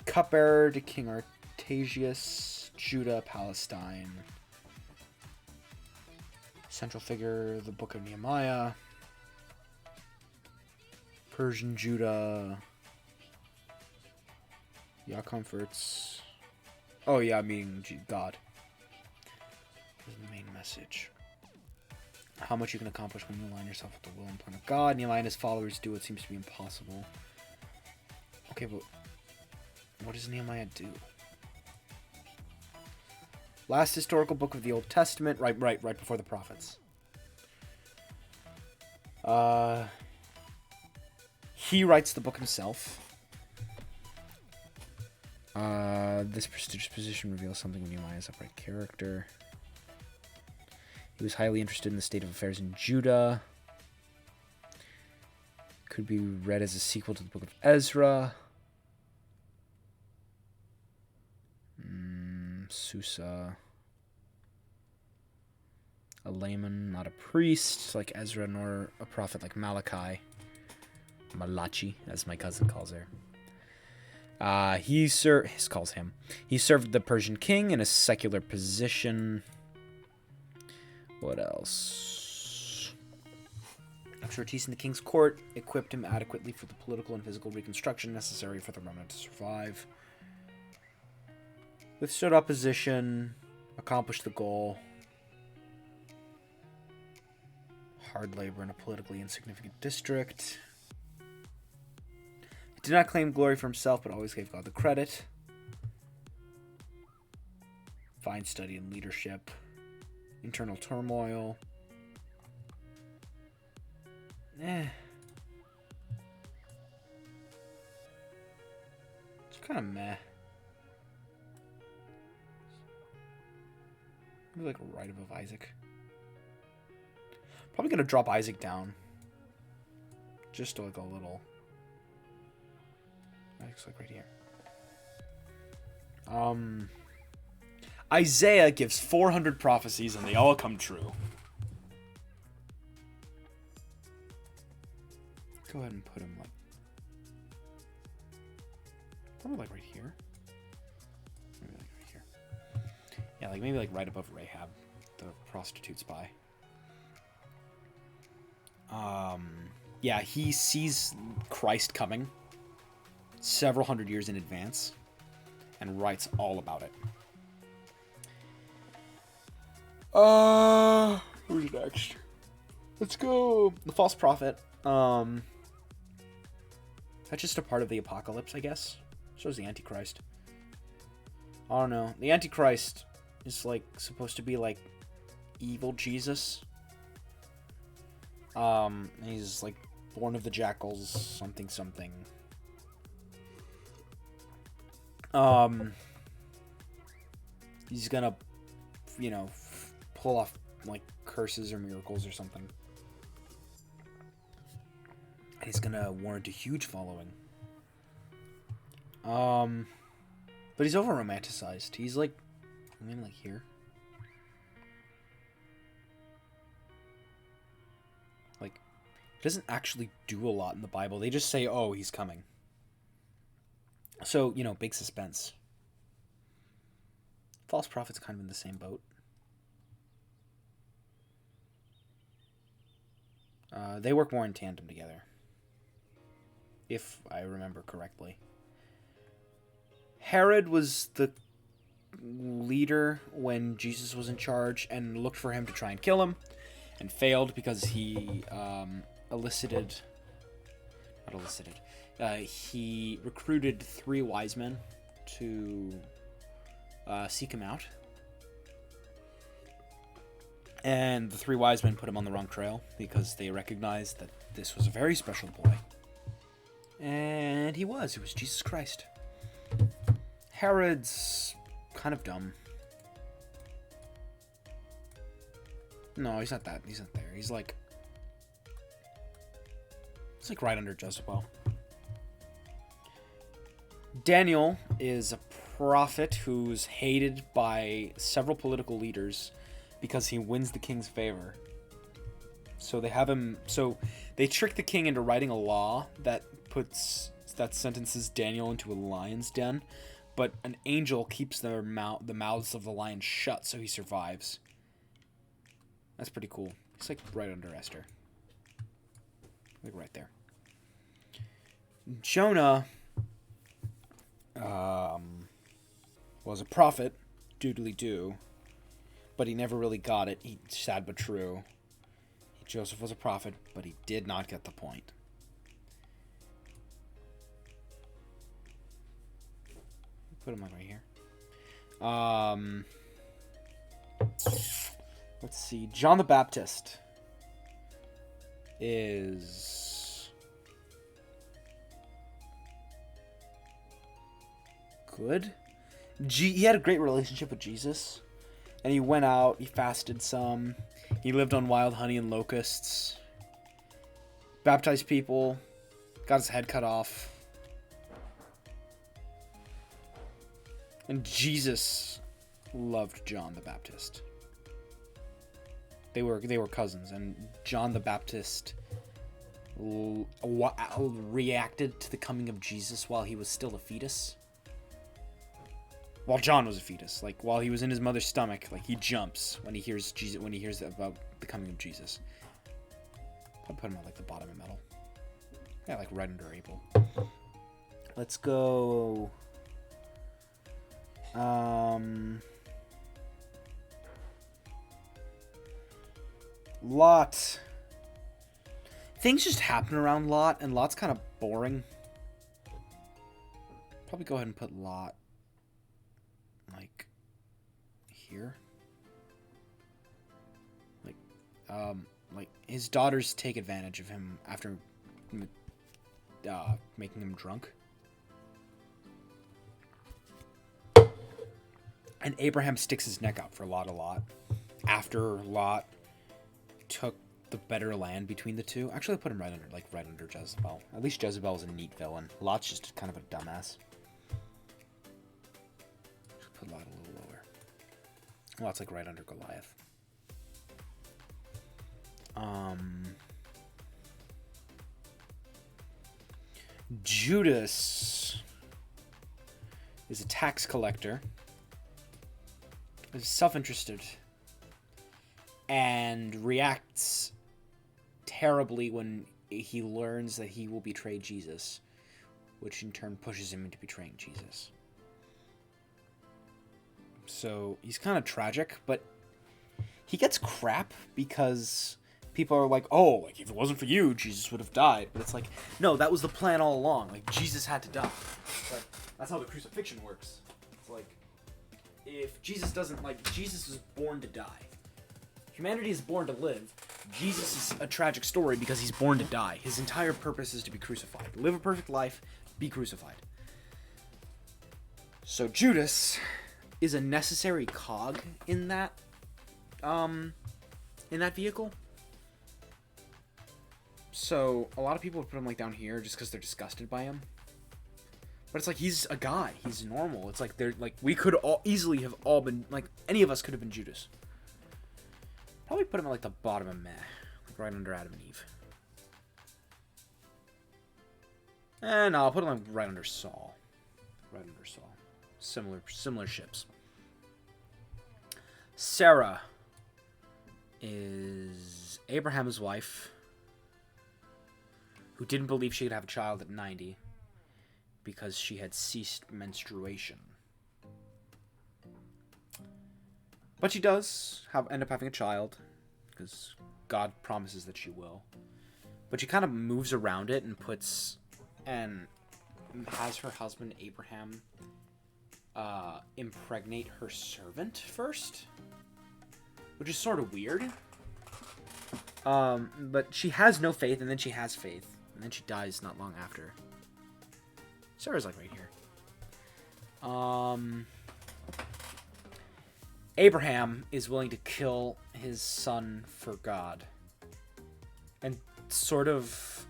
Cupbearer to King Artaxius, Judah, Palestine. Central figure, the Book of Nehemiah. Persian Judah. Yeah, comforts. Oh yeah, meaning God. Here's the main message. How much you can accomplish when you align yourself with the will and plan of God. Nehemiah and his followers do what seems to be impossible. Okay, but what does Nehemiah do? Last historical book of the Old Testament, right before the prophets. He writes the book himself. This prestigious position reveals something of Nehemiah's upright character. He was highly interested in the state of affairs in Judah. Could be read as a sequel to the Book of Ezra. Susa. A layman, not a priest like Ezra, nor a prophet like Malachi. Malachi, as my cousin calls her. He served the Persian king in a secular position. What else? Expertise in the king's court equipped him adequately for the political and physical reconstruction necessary for the remnant to survive. Withstood opposition, accomplished the goal. Hard labor in a politically insignificant district. He did not claim glory for himself, but always gave God the credit. Fine study in leadership. Internal turmoil. It's kind of meh. Maybe like right above Isaac. Probably gonna drop Isaac down. Just like a little. Isaac's like right here. Isaiah gives 400 prophecies and they all come true. Go ahead and put him like. Probably like right here. Maybe like right here. Yeah, like maybe like right above Rahab, the prostitute spy. Yeah, he sees Christ coming several hundred years in advance and writes all about it. Who's next? Let's go. The false prophet. That's just a part of the apocalypse, I guess. So is the Antichrist. I don't know. The Antichrist is like supposed to be like evil Jesus. He's like born of the jackals, something. He's gonna, pull off like curses or miracles or something. And he's gonna warrant a huge following. But he's over romanticized. He's like, like here. Like, he doesn't actually do a lot in the Bible. They just say, oh, he's coming. So, big suspense. False prophet's kind of in the same boat. They work more in tandem together. If I remember correctly. Herod was the leader when Jesus was in charge and looked for him to try and kill him and failed because he he recruited 3 wise men to seek him out. And the 3 wise men put him on the wrong trail because they recognized that this was a very special boy. And he was. It was Jesus Christ. Herod's kind of dumb. No, he's not that. He's not there. He's like right under Jezebel. Daniel is a prophet who's hated by several political leaders because he wins the king's favor. So they have him. So they trick the king into writing a law that sentences Daniel into a lion's den, but an angel keeps the mouths of the lions shut, so he survives. That's pretty cool. It's like right under Esther. Like right there. Jonah was a prophet, doodly-doo, but he never really got it. Sad but true. Joseph was a prophet, but he did not get the point. Put him like right here. Let's see. John the Baptist is good. He had a great relationship with Jesus, and he went out. He fasted some. He lived on wild honey and locusts. Baptized people. Got his head cut off. And Jesus loved John the Baptist. They were cousins, and John the Baptist reacted to the coming of Jesus while he was still a fetus. While John was a fetus, like while he was in his mother's stomach, like he jumps when he hears Jesus, when he hears about the coming of Jesus. I'll put him on like the bottom of metal. Yeah, like right under Abel. Let's go. Lot. Things just happen around Lot, and Lot's kind of boring. Probably go ahead and put Lot like here. Like his daughters take advantage of him after making him drunk. And Abraham sticks his neck out for Lot a lot. After Lot took the better land between the two. Actually, I put him right under Jezebel. At least Jezebel is a neat villain. Lot's just kind of a dumbass. Put Lot a little lower. Lot's like right under Goliath. Judas is a tax collector. Is self-interested and reacts terribly when he learns that he will betray Jesus, which in turn pushes him into betraying Jesus. So he's kind of tragic, but he gets crap because people are like, oh, like if it wasn't for you, Jesus would have died. But it's like, no, that was the plan all along. Like Jesus had to die. Like that's how the crucifixion works. It's like if Jesus doesn't, like, Jesus is born to die. Humanity is born to live. Jesus is a tragic story because he's born to die. His entire purpose is to be crucified. Live a perfect life, be crucified. So Judas is a necessary cog in that vehicle. So a lot of people put him like down here just because they're disgusted by him. But it's like he's a guy. He's normal. It's like they're like we could all easily have all been like any of us could have been Judas. Probably put him at like the bottom of meh, like right under Adam and Eve. And I'll put him like right under Saul. Right under Saul. Similar ships. Sarah is Abraham's wife, who didn't believe she could have a child at 90 because she had ceased menstruation. But she does end up having a child because God promises that she will. But she kind of moves around it and has her husband Abraham impregnate her servant first, which is sort of weird. But she has no faith, and then she has faith, and then she dies not long after. Sarah's like right here. Abraham is willing to kill his son for God, and sort of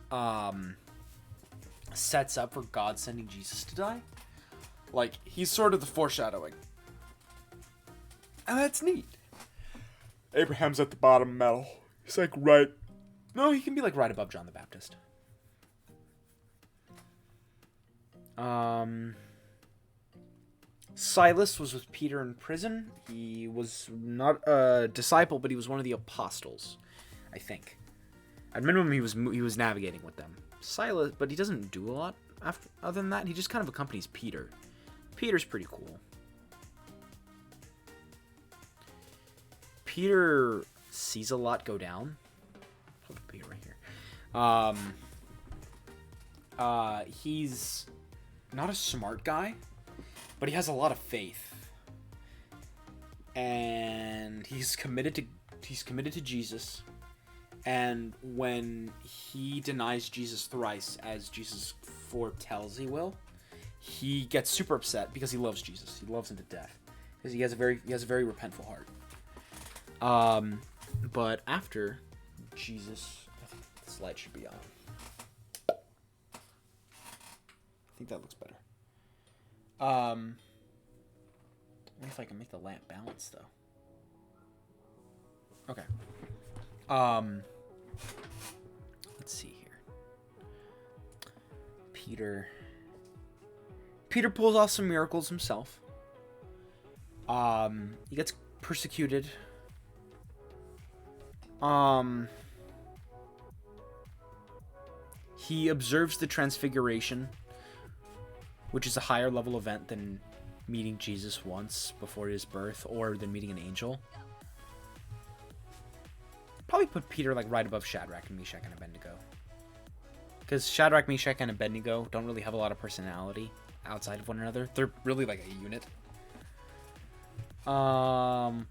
sets up for God sending Jesus to die. Like, he's sort of the foreshadowing. And that's neat. Abraham's at the bottom metal. He's like right... No, he can be like right above John the Baptist. Silas was with Peter in prison. He was not a disciple, but he was one of the apostles, I think. At minimum, he was navigating with them. Silas, but he doesn't do a lot other than that. He just kind of accompanies Peter. Peter's pretty cool. Peter sees a lot go down. Put Peter right here. He's not a smart guy, but he has a lot of faith, and he's committed to Jesus. And when he denies Jesus thrice, as Jesus foretells he will, he gets super upset because he loves Jesus. He loves him to death because he has a very repentful heart. But after Jesus, I think the slide should be on. I think that looks better. I wonder if I can make the lamp balance, though. Okay. Let's see here. Peter pulls off some miracles himself. He gets persecuted. He observes the Transfiguration, which is a higher level event than meeting Jesus once before his birth, or than meeting an angel. Probably put Peter like right above Shadrach and Meshach and Abednego. Because Shadrach, Meshach, and Abednego don't really have a lot of personality outside of one another. They're really like a unit. Paul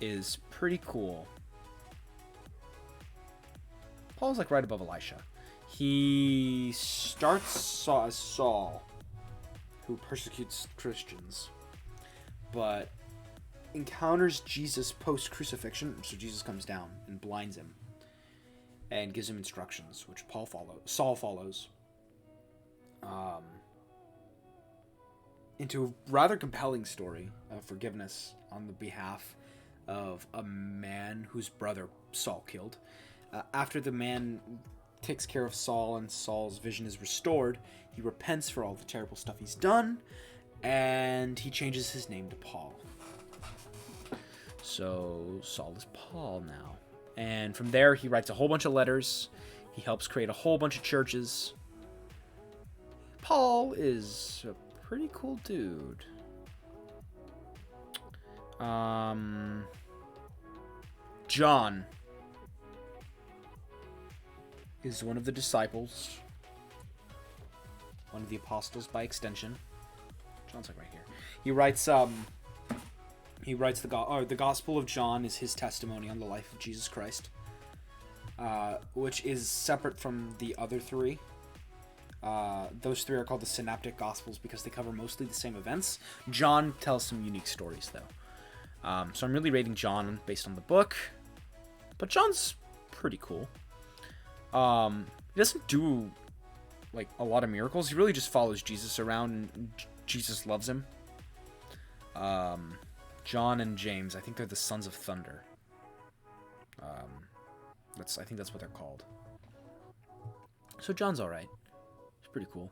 is pretty cool. Paul's like right above Elisha. He starts as Saul, who persecutes Christians, but encounters Jesus post-crucifixion, so Jesus comes down and blinds him and gives him instructions, which Saul follows, into a rather compelling story of forgiveness on the behalf of a man whose brother Saul killed. After the man takes care of Saul and Saul's vision is restored, he repents for all the terrible stuff he's done, and he changes his name to Paul. So Saul is Paul now. And from there, he writes a whole bunch of letters. He helps create a whole bunch of churches. Paul is a pretty cool dude. John is one of the disciples. One of the apostles by extension. John's like right here. He writes the Gospel of John is his testimony on the life of Jesus Christ, which is separate from the other three. Those three are called the Synoptic Gospels because they cover mostly the same events. John tells some unique stories, though. So I'm really rating John based on the book, but John's pretty cool. He doesn't do like a lot of miracles. He really just follows Jesus around, and Jesus loves him. John and James, I think they're the Sons of Thunder. I think that's what they're called. So John's alright. He's pretty cool.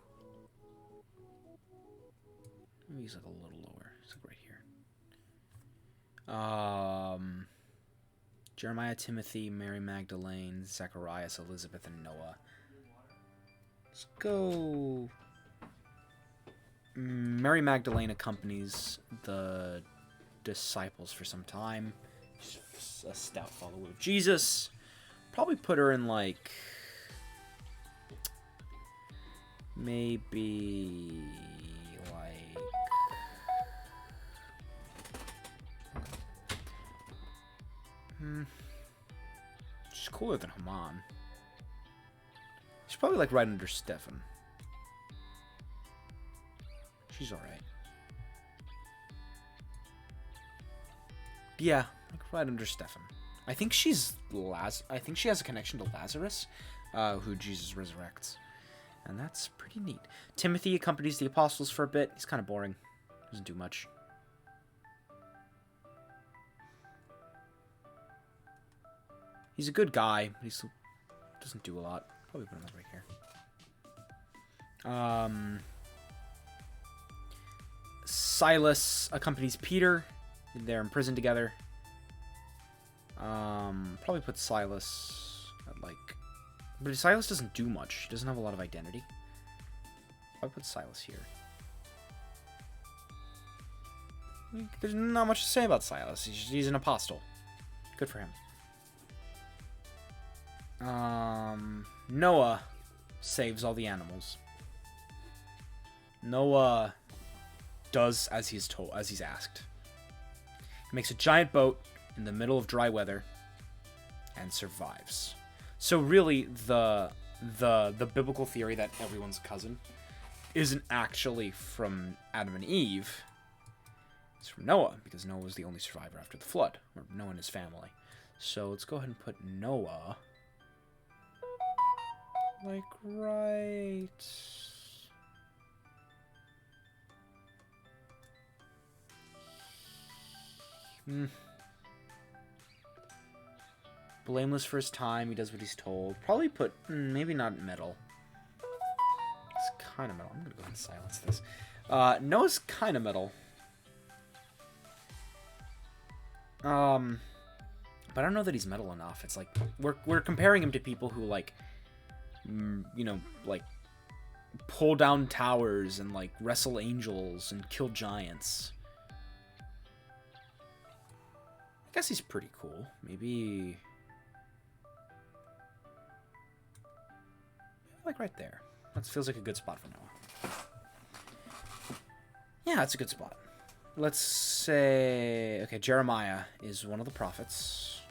Maybe he's like a little lower. He's like right here. Jeremiah, Timothy, Mary Magdalene, Zacharias, Elizabeth, and Noah. Let's go. Mary Magdalene accompanies the disciples for some time. She's a stout follower of Jesus. Probably put her in like maybe like she's cooler than Haman. She's probably like right under Stephen. She's alright. Yeah, like right under Stephen. I think she has a connection to Lazarus, who Jesus resurrects. And that's pretty neat. Timothy accompanies the apostles for a bit. He's kind of boring. Doesn't do much. He's a good guy, but he still doesn't do a lot. Probably put him right here. Silas accompanies Peter. They're in prison together. Probably put Silas at like... But Silas doesn't do much. He doesn't have a lot of identity. I'll put Silas here. There's not much to say about Silas. He's an apostle. Good for him. Noah saves all the animals. Noah does as he's asked. He makes a giant boat in the middle of dry weather and survives. So really, the biblical theory that everyone's cousin isn't actually from Adam and Eve. It's from Noah, because Noah was the only survivor after the flood, or Noah and his family. So let's go ahead and put Noah Like, right... Blameless for his time. He does what he's told. Probably put... maybe not metal. It's kind of metal. I'm going to go ahead and silence this. No, it's kind of metal. But I don't know that he's metal enough. It's like... We're comparing him to people who, like... you know, like... pull down towers and, like, wrestle angels and kill giants. I guess he's pretty cool. Maybe... like right there. That feels like a good spot for Noah. Yeah, that's a good spot. Let's say... okay, Jeremiah is one of the prophets.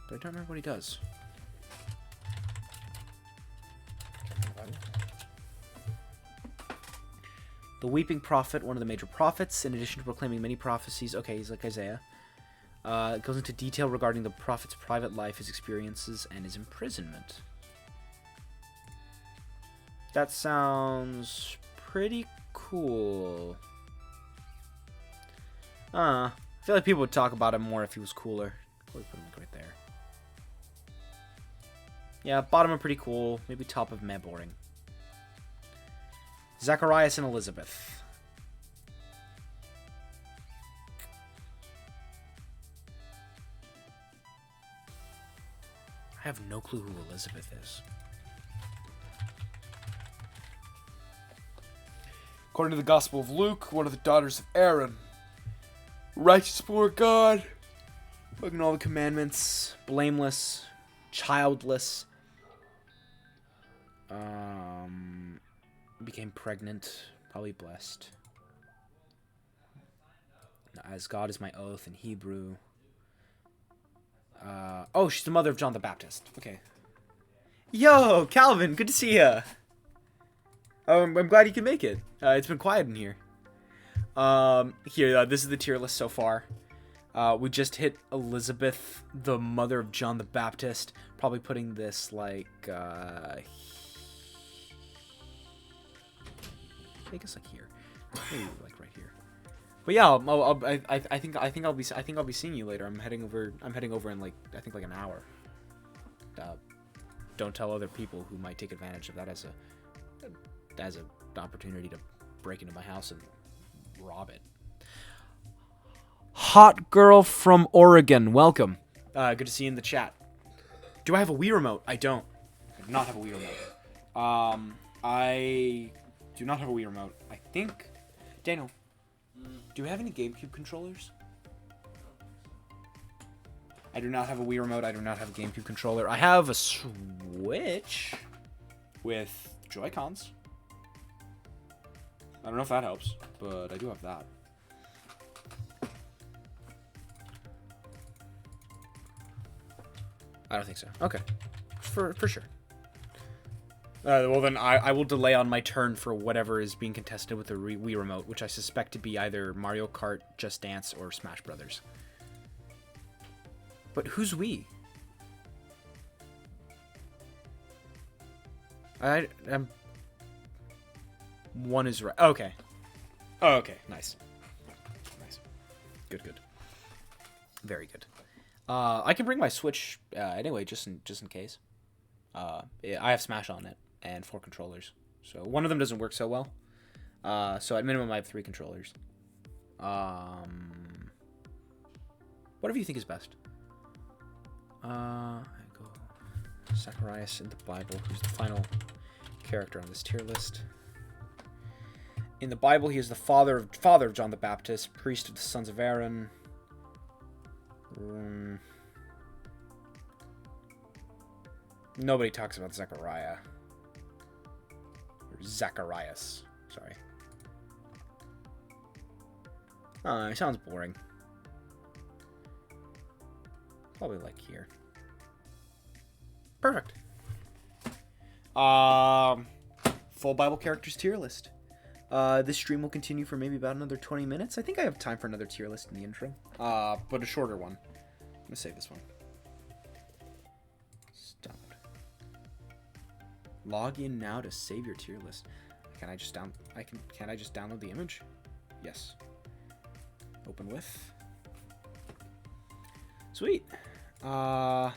But I don't remember what he does. The Weeping Prophet, one of the major prophets, in addition to proclaiming many prophecies. Okay, he's like Isaiah. It goes into detail regarding the prophet's private life, his experiences, and his imprisonment. That sounds pretty cool. I feel like people would talk about him more if he was cooler. Probably put him like right there. Yeah, bottom are pretty cool. Maybe top of meh boring. Zacharias and Elizabeth. I have no clue who Elizabeth is. According to the Gospel of Luke, one of the daughters of Aaron. Righteous before God. Broken all the commandments. Blameless. Childless. Became pregnant. Probably blessed. As God is my oath in Hebrew. Oh, she's the mother of John the Baptist. Okay. Yo, Calvin, good to see ya. I'm glad you can make it. It's been quiet in here. This is the tier list so far. We just hit Elizabeth, the mother of John the Baptist. Probably putting this like, I guess like here, maybe like right here. But yeah, I think I'll be seeing you later. I'm heading over in like I think like an hour. Don't tell other people who might take advantage of that as an opportunity to break into my house and rob it. Hot girl from Oregon, welcome. Good to see you in the chat. Do I have a Wii remote? I don't. I do not have a Wii remote. I do not have a Wii remote. I think, Daniel, do you have any GameCube controllers? I do not have a Wii remote. I do not have a GameCube controller. I have a Switch with Joy-Cons. I don't know if that helps, but I do have that. I don't think so. Okay. For sure. Well, then I will delay on my turn for whatever is being contested with the Wii Remote, which I suspect to be either Mario Kart, Just Dance, or Smash Brothers. But who's Wii? One is right. Okay. Oh, okay. Nice. Nice. Good. Very good. I can bring my Switch anyway, just in case. I have Smash on it and 4 controllers, so one of them doesn't work so well. So at minimum, I have 3 controllers. Whatever you think is best. I go Zacharias in the Bible, who's the final character on this tier list. In the Bible, he is the father of John the Baptist, priest of the sons of Aaron. Nobody talks about Zechariah. Or Zacharias. Sorry. It sounds boring. Probably like here. Perfect. Full Bible characters tier list. This stream will continue for maybe about another 20 minutes. I think I have time for another tier list in the intro. But a shorter one. I'm gonna save this one. Stop. Log in now to save your tier list. Can I just can I just download the image? Yes. Open with. Sweet. I'm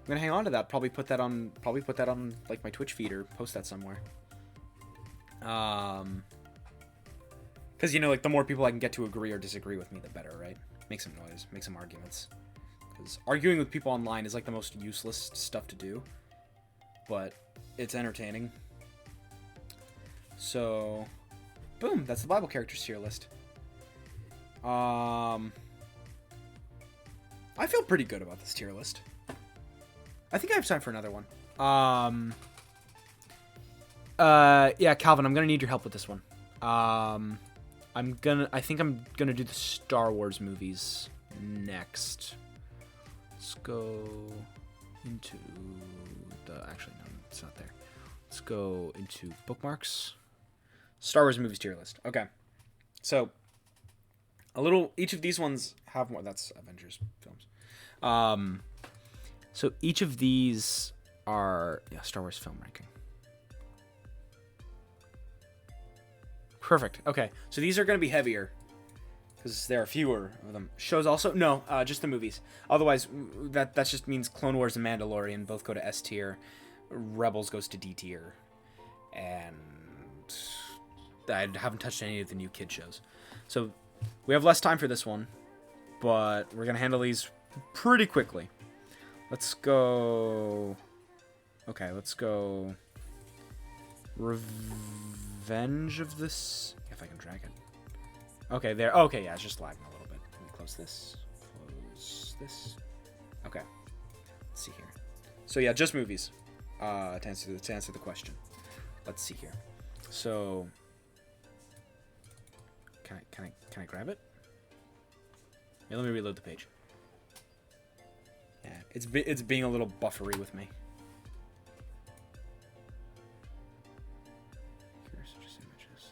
gonna hang on to that. Probably put that on like my Twitch feed or post that somewhere. Because you know, like the more people I can get to agree or disagree with me, the better, right? Make some noise, make some arguments. Because arguing with people online is like the most useless stuff to do, but it's entertaining. So, boom, that's the Bible characters tier list. I feel pretty good about this tier list. I think I have time for another one. Yeah, Calvin, I'm gonna need your help with this one. I think I'm gonna do the Star Wars movies next. Let's go into actually, no, it's not there. Let's go into bookmarks. Star Wars movies tier list. Okay. So, each of these ones have more. That's Avengers films. So each of these are Star Wars film ranking. Perfect. Okay, so these are going to be heavier because there are fewer of them. Shows also just the movies. Otherwise, that just means Clone Wars and Mandalorian both go to S tier. Rebels goes to D tier, and I haven't touched any of the new kid shows. So we have less time for this one, but we're gonna handle these pretty quickly. Let's go. Okay, let's go. Revenge of this. If I can drag it. Okay, there. Okay, yeah, it's just lagging a little bit. Let me close this. Close this. Okay. Let's see here. So yeah, just movies. To answer the question. Let's see here. So. Can I grab it? Yeah, let me reload the page. Yeah, it's being a little buffery with me. Just images.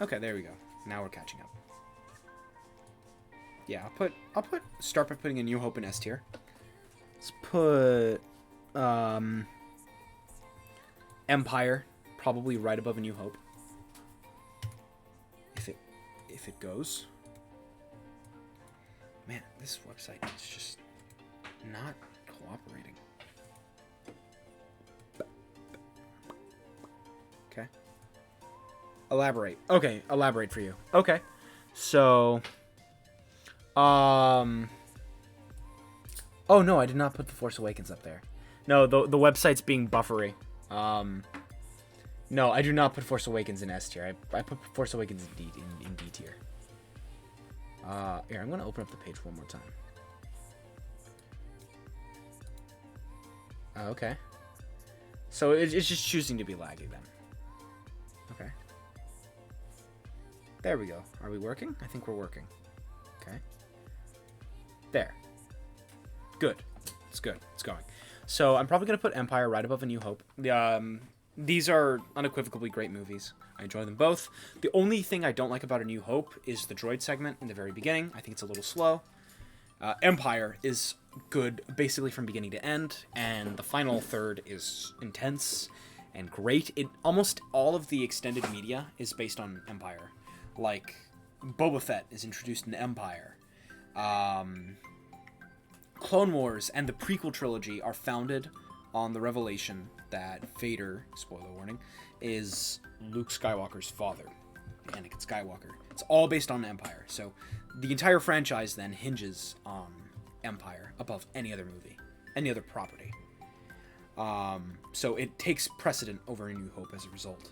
Okay, there we go. Now we're catching up. Yeah, I'll start by putting A New Hope in S tier. Let's put Empire probably right above A New Hope. If it goes. Man, this website is just not cooperating. Okay. Elaborate. Okay, elaborate for you. Okay. So, oh no, I did not put The Force Awakens up there. No, the website's being buffery. No, I do not put Force Awakens in S tier. I put Force Awakens in D tier. Here, I'm going to open up the page one more time. Okay. So it's just choosing to be laggy then. Okay. There we go. Are we working? I think we're working. Okay. There. Good. It's good. It's going. So I'm probably going to put Empire right above A New Hope. These are unequivocally great movies. I enjoy them both. The only thing I don't like about A New Hope is the droid segment in the very beginning. I think it's a little slow. Empire is good basically from beginning to end, and the final third is intense and great. Almost all of the extended media is based on Empire. Like, Boba Fett is introduced in Empire. Clone Wars and the prequel trilogy are founded on the revelation that Vader, spoiler warning, is Luke Skywalker's father, Anakin Skywalker. It's all based on Empire. So the entire franchise then hinges on Empire above any other movie, any other property. So it takes precedent over A New Hope as a result.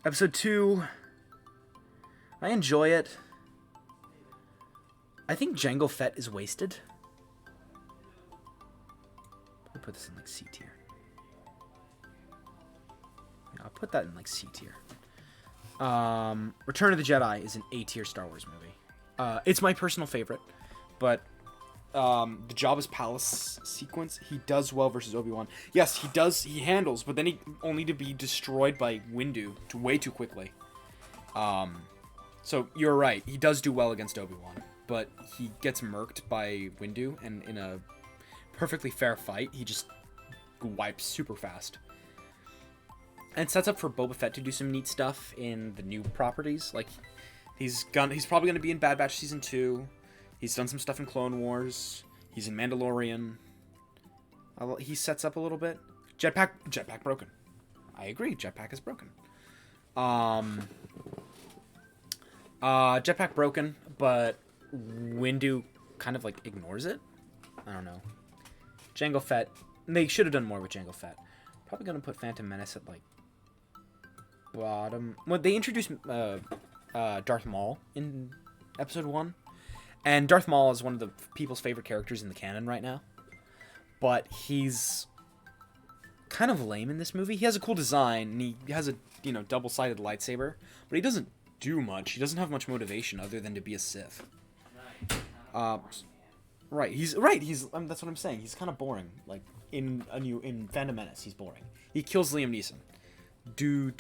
Episode 2, I enjoy it. I think Jango Fett is wasted. I'll put this in like C tier. Yeah, I'll put that in like C tier. Return of the Jedi is an A tier Star Wars movie. It's my personal favorite, but the Jabba's palace sequence, he does well versus Obi-Wan. Yes, he does. He handles, but then he only to be destroyed by Windu way too quickly. So you're right. He does do well against Obi-Wan, but he gets murked by Windu, and in a perfectly fair fight. He just wipes super fast. And it sets up for Boba Fett to do some neat stuff in the new properties. Like, he's probably gonna be in Bad Batch Season 2. He's done some stuff in Clone Wars. He's in Mandalorian. He sets up a little bit. Jetpack broken. I agree, jetpack is broken. Jetpack broken, but Windu kind of like ignores it. I don't know. Jango Fett. They should have done more with Jango Fett. Probably gonna put Phantom Menace at like bottom. Well, they introduced Darth Maul in Episode 1, and Darth Maul is one of the people's favorite characters in the canon right now. But he's kind of lame in this movie. He has a cool design, and he has a double-sided lightsaber, but he doesn't do much. He doesn't have much motivation other than to be a Sith. Right. He's that's what I'm saying. He's kind of boring. Like in Phantom Menace, he's boring. He kills Liam Neeson. Do.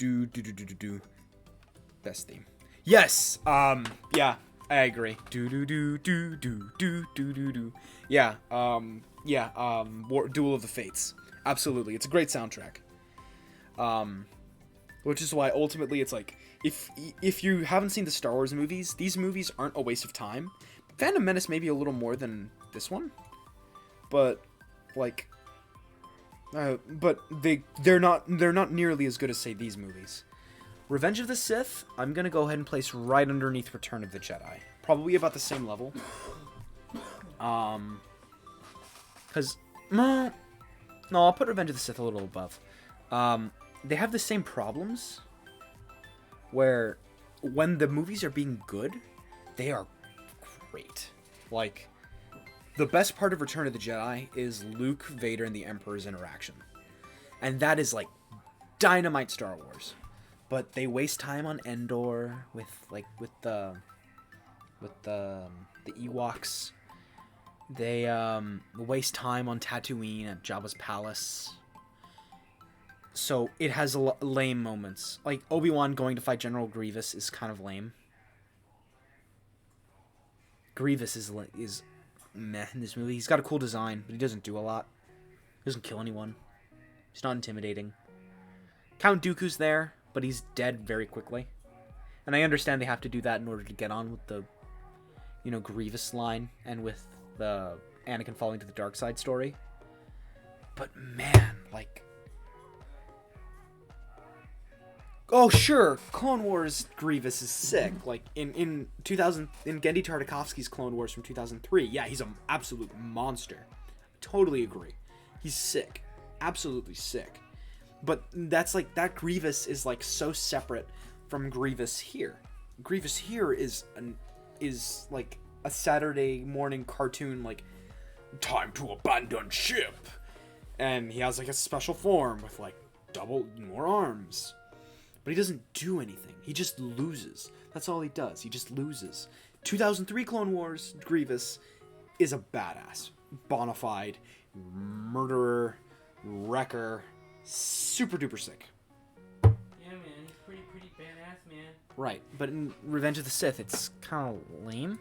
Best theme. Yes. Yeah. I agree. Do. Yeah. Duel of the Fates. Absolutely. It's a great soundtrack. Which is why ultimately it's like if you haven't seen the Star Wars movies, these movies aren't a waste of time. Phantom Menace may be a little more than this one, but like, but they're not nearly as good as say these movies. Revenge of the Sith, I'm gonna go ahead and place right underneath Return of the Jedi, probably about the same level. Cause no, I'll put Revenge of the Sith a little above. They have the same problems, where when the movies are being good, they are great. Like, the best part of Return of the Jedi is Luke, Vader, and the Emperor's interaction. And that is, like, dynamite Star Wars. But they waste time on Endor with the Ewoks. They waste time on Tatooine at Jabba's palace. So it has lame moments. Like, Obi-Wan going to fight General Grievous is kind of lame. Grievous is meh in this movie. He's got a cool design, but he doesn't do a lot. He doesn't kill anyone. He's not intimidating. Count Dooku's there, but he's dead very quickly. And I understand they have to do that in order to get on with the, Grievous line and with the Anakin falling to the dark side story. But man, like... Oh sure, Clone Wars Grievous is sick. Like in Genndy Tartakovsky's Clone Wars from 2003. Yeah, he's an absolute monster. Totally agree. He's sick, absolutely sick. But that's like that Grievous is like so separate from Grievous here. Grievous here is like a Saturday morning cartoon, like time to abandon ship, and he has like a special form with like double more arms. But he doesn't do anything. He just loses. That's all he does. He just loses. 2003 Clone Wars Grievous is a badass. Bonafide, murderer, wrecker, super duper sick. Yeah, man. He's pretty badass, man. Right. But in Revenge of the Sith, it's kind of lame.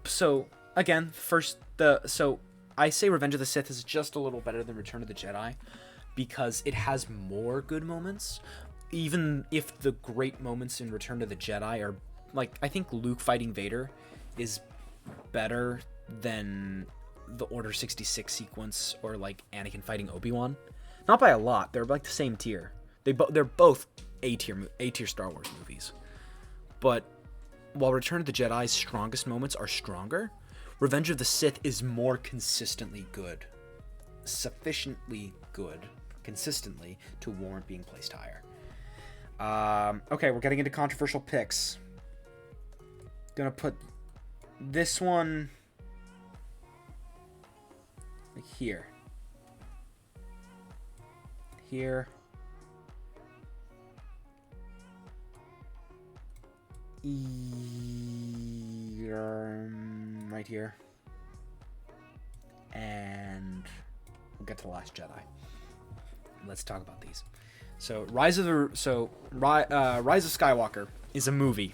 So, again, so I say Revenge of the Sith is just a little better than Return of the Jedi because it has more good moments. Even if the great moments in Return of the Jedi are, like, I think Luke fighting Vader is better than the Order 66 sequence or, like, Anakin fighting Obi-Wan. Not by a lot. They're, like, the same tier. They're both A-tier Star Wars movies. But while Return of the Jedi's strongest moments are stronger, Revenge of the Sith is more consistently good. Sufficiently good, consistently, to warrant being placed higher. Okay, we're getting into controversial picks. Gonna put this one like here. Here. Right here. And we'll get to the Last Jedi. Let's talk about these. So Rise of Skywalker is a movie.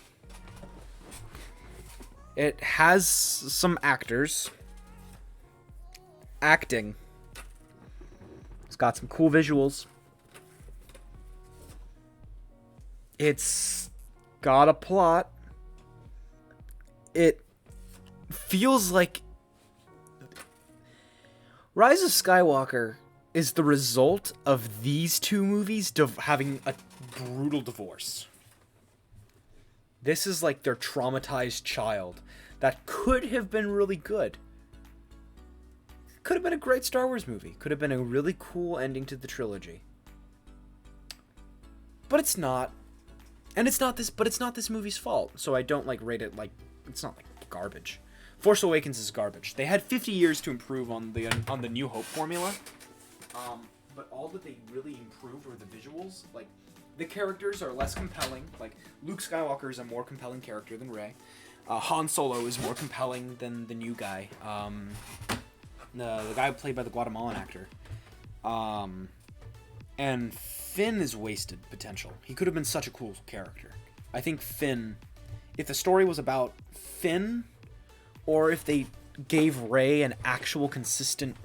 It has some actors. Acting. It's got some cool visuals. It's got a plot. It feels like Rise of Skywalker is the result of these two movies having a brutal divorce. This is like their traumatized child that could have been really good. Could have been a great Star Wars movie. Could have been a really cool ending to the trilogy. But it's not. And it's not this movie's fault. So I don't like rate it like it's not like garbage. Force Awakens is garbage. They had 50 years to improve on the New Hope formula. But all that they really improved were the visuals. Like, the characters are less compelling. Like, Luke Skywalker is a more compelling character than Rey. Han Solo is more compelling than the new guy. The guy played by the Guatemalan actor. And Finn is wasted potential. He could have been such a cool character. I think Finn, if the story was about Finn, or if they gave Rey an actual consistent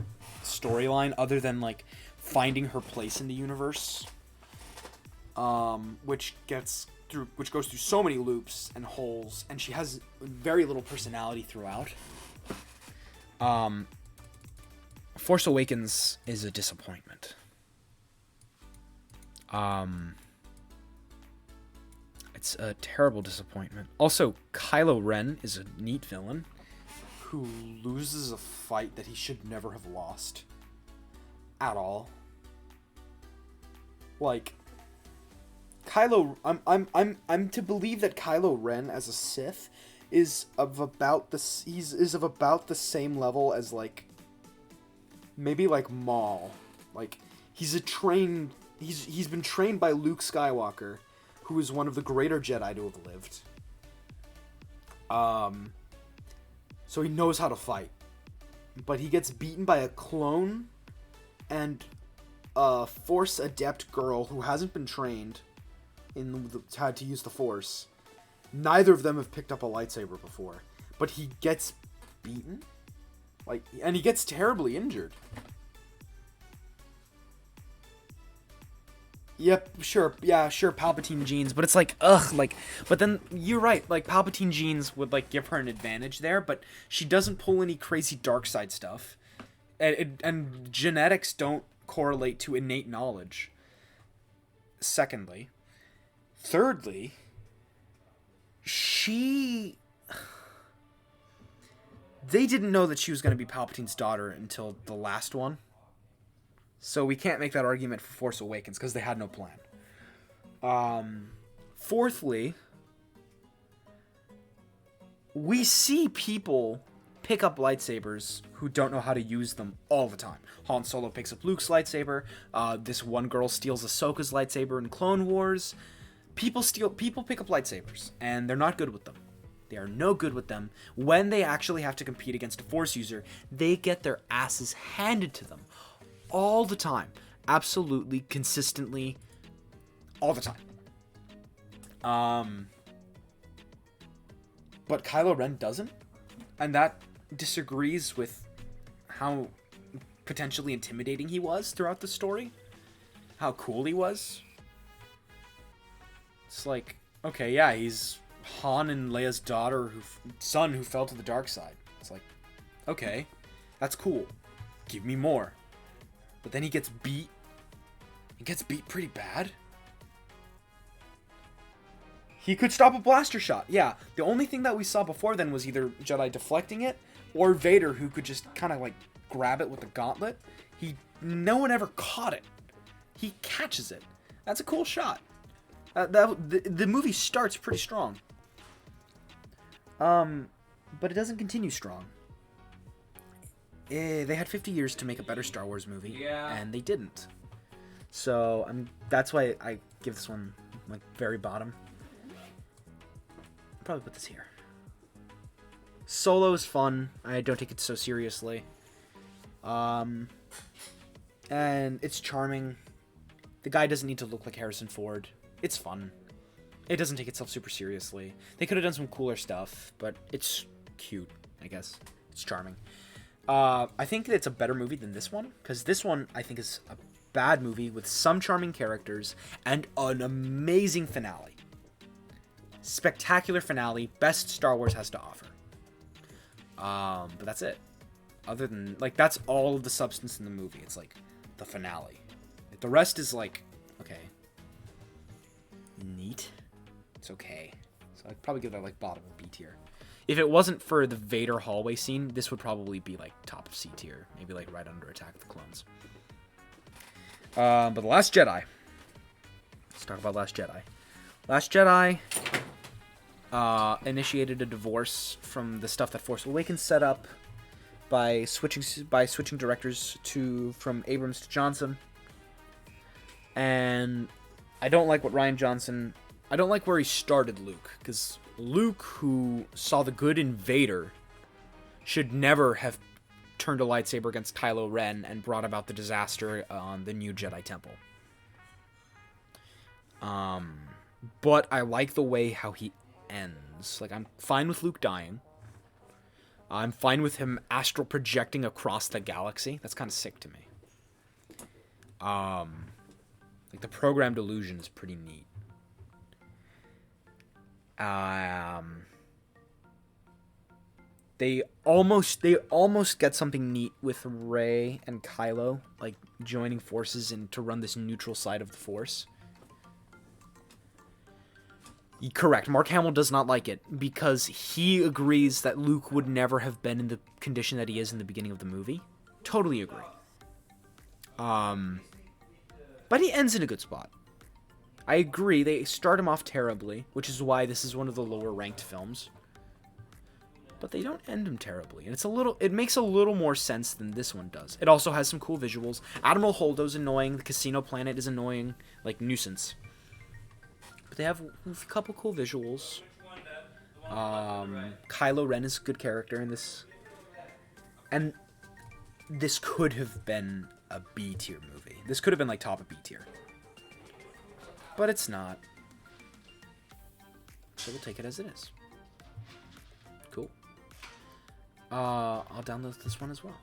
storyline other than like finding her place in the universe, which goes through so many loops and holes, and she has very little personality throughout. Force Awakens is a disappointment. It's a terrible disappointment. Also, Kylo Ren is a neat villain who loses a fight that he should never have lost at all. Like, I'm to believe that Kylo Ren as a Sith is of about the same level as like maybe like Maul. Like, he's been trained by Luke Skywalker, who is one of the greater Jedi to have lived. So he knows how to fight. But he gets beaten by a clone and a Force adept girl who hasn't been trained had to use the Force. Neither of them have picked up a lightsaber before. But he gets beaten? And he gets terribly injured. Yep, sure, yeah, sure, Palpatine genes, but it's like, ugh, like, but then, you're right, like, Palpatine genes would, like, give her an advantage there, but she doesn't pull any crazy dark side stuff, and genetics don't correlate to innate knowledge, secondly. Thirdly, they didn't know that she was going to be Palpatine's daughter until the last one. So we can't make that argument for Force Awakens because they had no plan. Fourthly, we see people pick up lightsabers who don't know how to use them all the time. Han Solo picks up Luke's lightsaber. This one girl steals Ahsoka's lightsaber in Clone Wars. People pick up lightsabers, and they're not good with them. They are no good with them. When they actually have to compete against a Force user, they get their asses handed to them. All the time. Absolutely, consistently, all the time. But Kylo Ren doesn't. And that disagrees with how potentially intimidating he was throughout the story. How cool he was. It's like, okay, yeah, he's Han and Leia's son who fell to the dark side. It's like, okay, that's cool. Give me more. But then he gets beat. He gets beat pretty bad. He could stop a blaster shot. Yeah, the only thing that we saw before then was either Jedi deflecting it or Vader, who could just kind of like grab it with the gauntlet. No one ever caught it. He catches it. That's a cool shot. The movie starts pretty strong. But it doesn't continue strong. They had 50 years to make a better Star Wars movie, and they didn't. So that's why I give this one like very bottom. I'll probably put this here. Solo is fun. I don't take it so seriously. And it's charming. The guy doesn't need to look like Harrison Ford. It's fun. It doesn't take itself super seriously. They could have done some cooler stuff, but it's cute, I guess. It's charming. I think it's a better movie than this one, because this one I think is a bad movie with some charming characters and an amazing finale. Spectacular finale, best Star Wars has to offer. But that's it. Other than, like, that's all of the substance in the movie. It's like the finale. Like, the rest is like, okay, neat. It's okay. So I'd probably give that like bottom of B tier. If it wasn't for the Vader hallway scene, this would probably be like top C tier, maybe like right under Attack of the Clones. But The Last Jedi. Let's talk about Last Jedi. Last Jedi initiated a divorce from the stuff that Force Awakens set up by switching directors from Abrams to Johnson. And I don't like what Rian Johnson. I don't like where he started Luke, because Luke, who saw the good in Vader, should never have turned a lightsaber against Kylo Ren and brought about the disaster on the new Jedi Temple. But I like the way how he ends. Like, I'm fine with Luke dying. I'm fine with him astral projecting across the galaxy. That's kind of sick to me. Like, the programmed illusion is pretty neat. They almost get something neat with Rey and Kylo, like joining forces and to run this neutral side of the Force. Correct. Mark Hamill does not like it because he agrees that Luke would never have been in the condition that he is in the beginning of the movie. Totally agree. But he ends in a good spot. I agree, they start him off terribly, which is why this is one of the lower ranked films. But they don't end him terribly, and it makes a little more sense than this one does. It also has some cool visuals. Admiral Holdo's annoying, the casino planet is annoying, like nuisance. But they have a couple cool visuals. Kylo Ren is a good character in this. And this could have been a B tier movie. This could have been like top of B tier. But it's not. So we'll take it as it is. Cool. I'll download this one as well.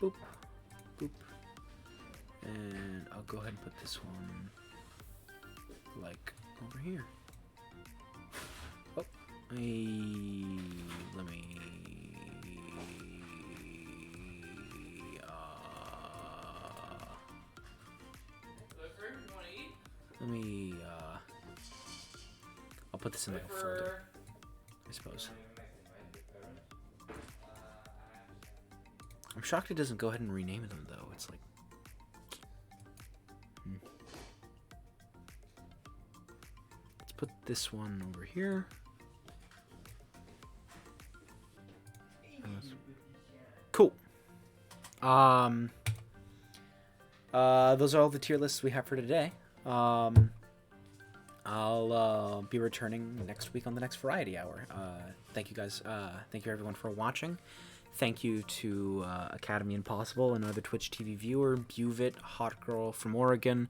Boop. Boop. And I'll go ahead and put this one like over here. Oh, let me I'll put this in like a folder, I suppose. I'm shocked it doesn't go ahead and rename them, though. It's like... Let's put this one over here. Cool. Those are all the tier lists we have for today. I'll be returning next week on the next Variety Hour. Thank you guys. Thank you everyone for watching. Thank you to Academy Impossible, another Twitch TV viewer, Buvit, Hot Girl from Oregon,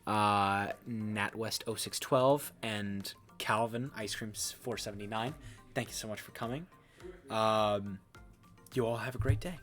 NatWest0612, and Calvin, Ice Cream 479. Thank you so much for coming. You all have a great day.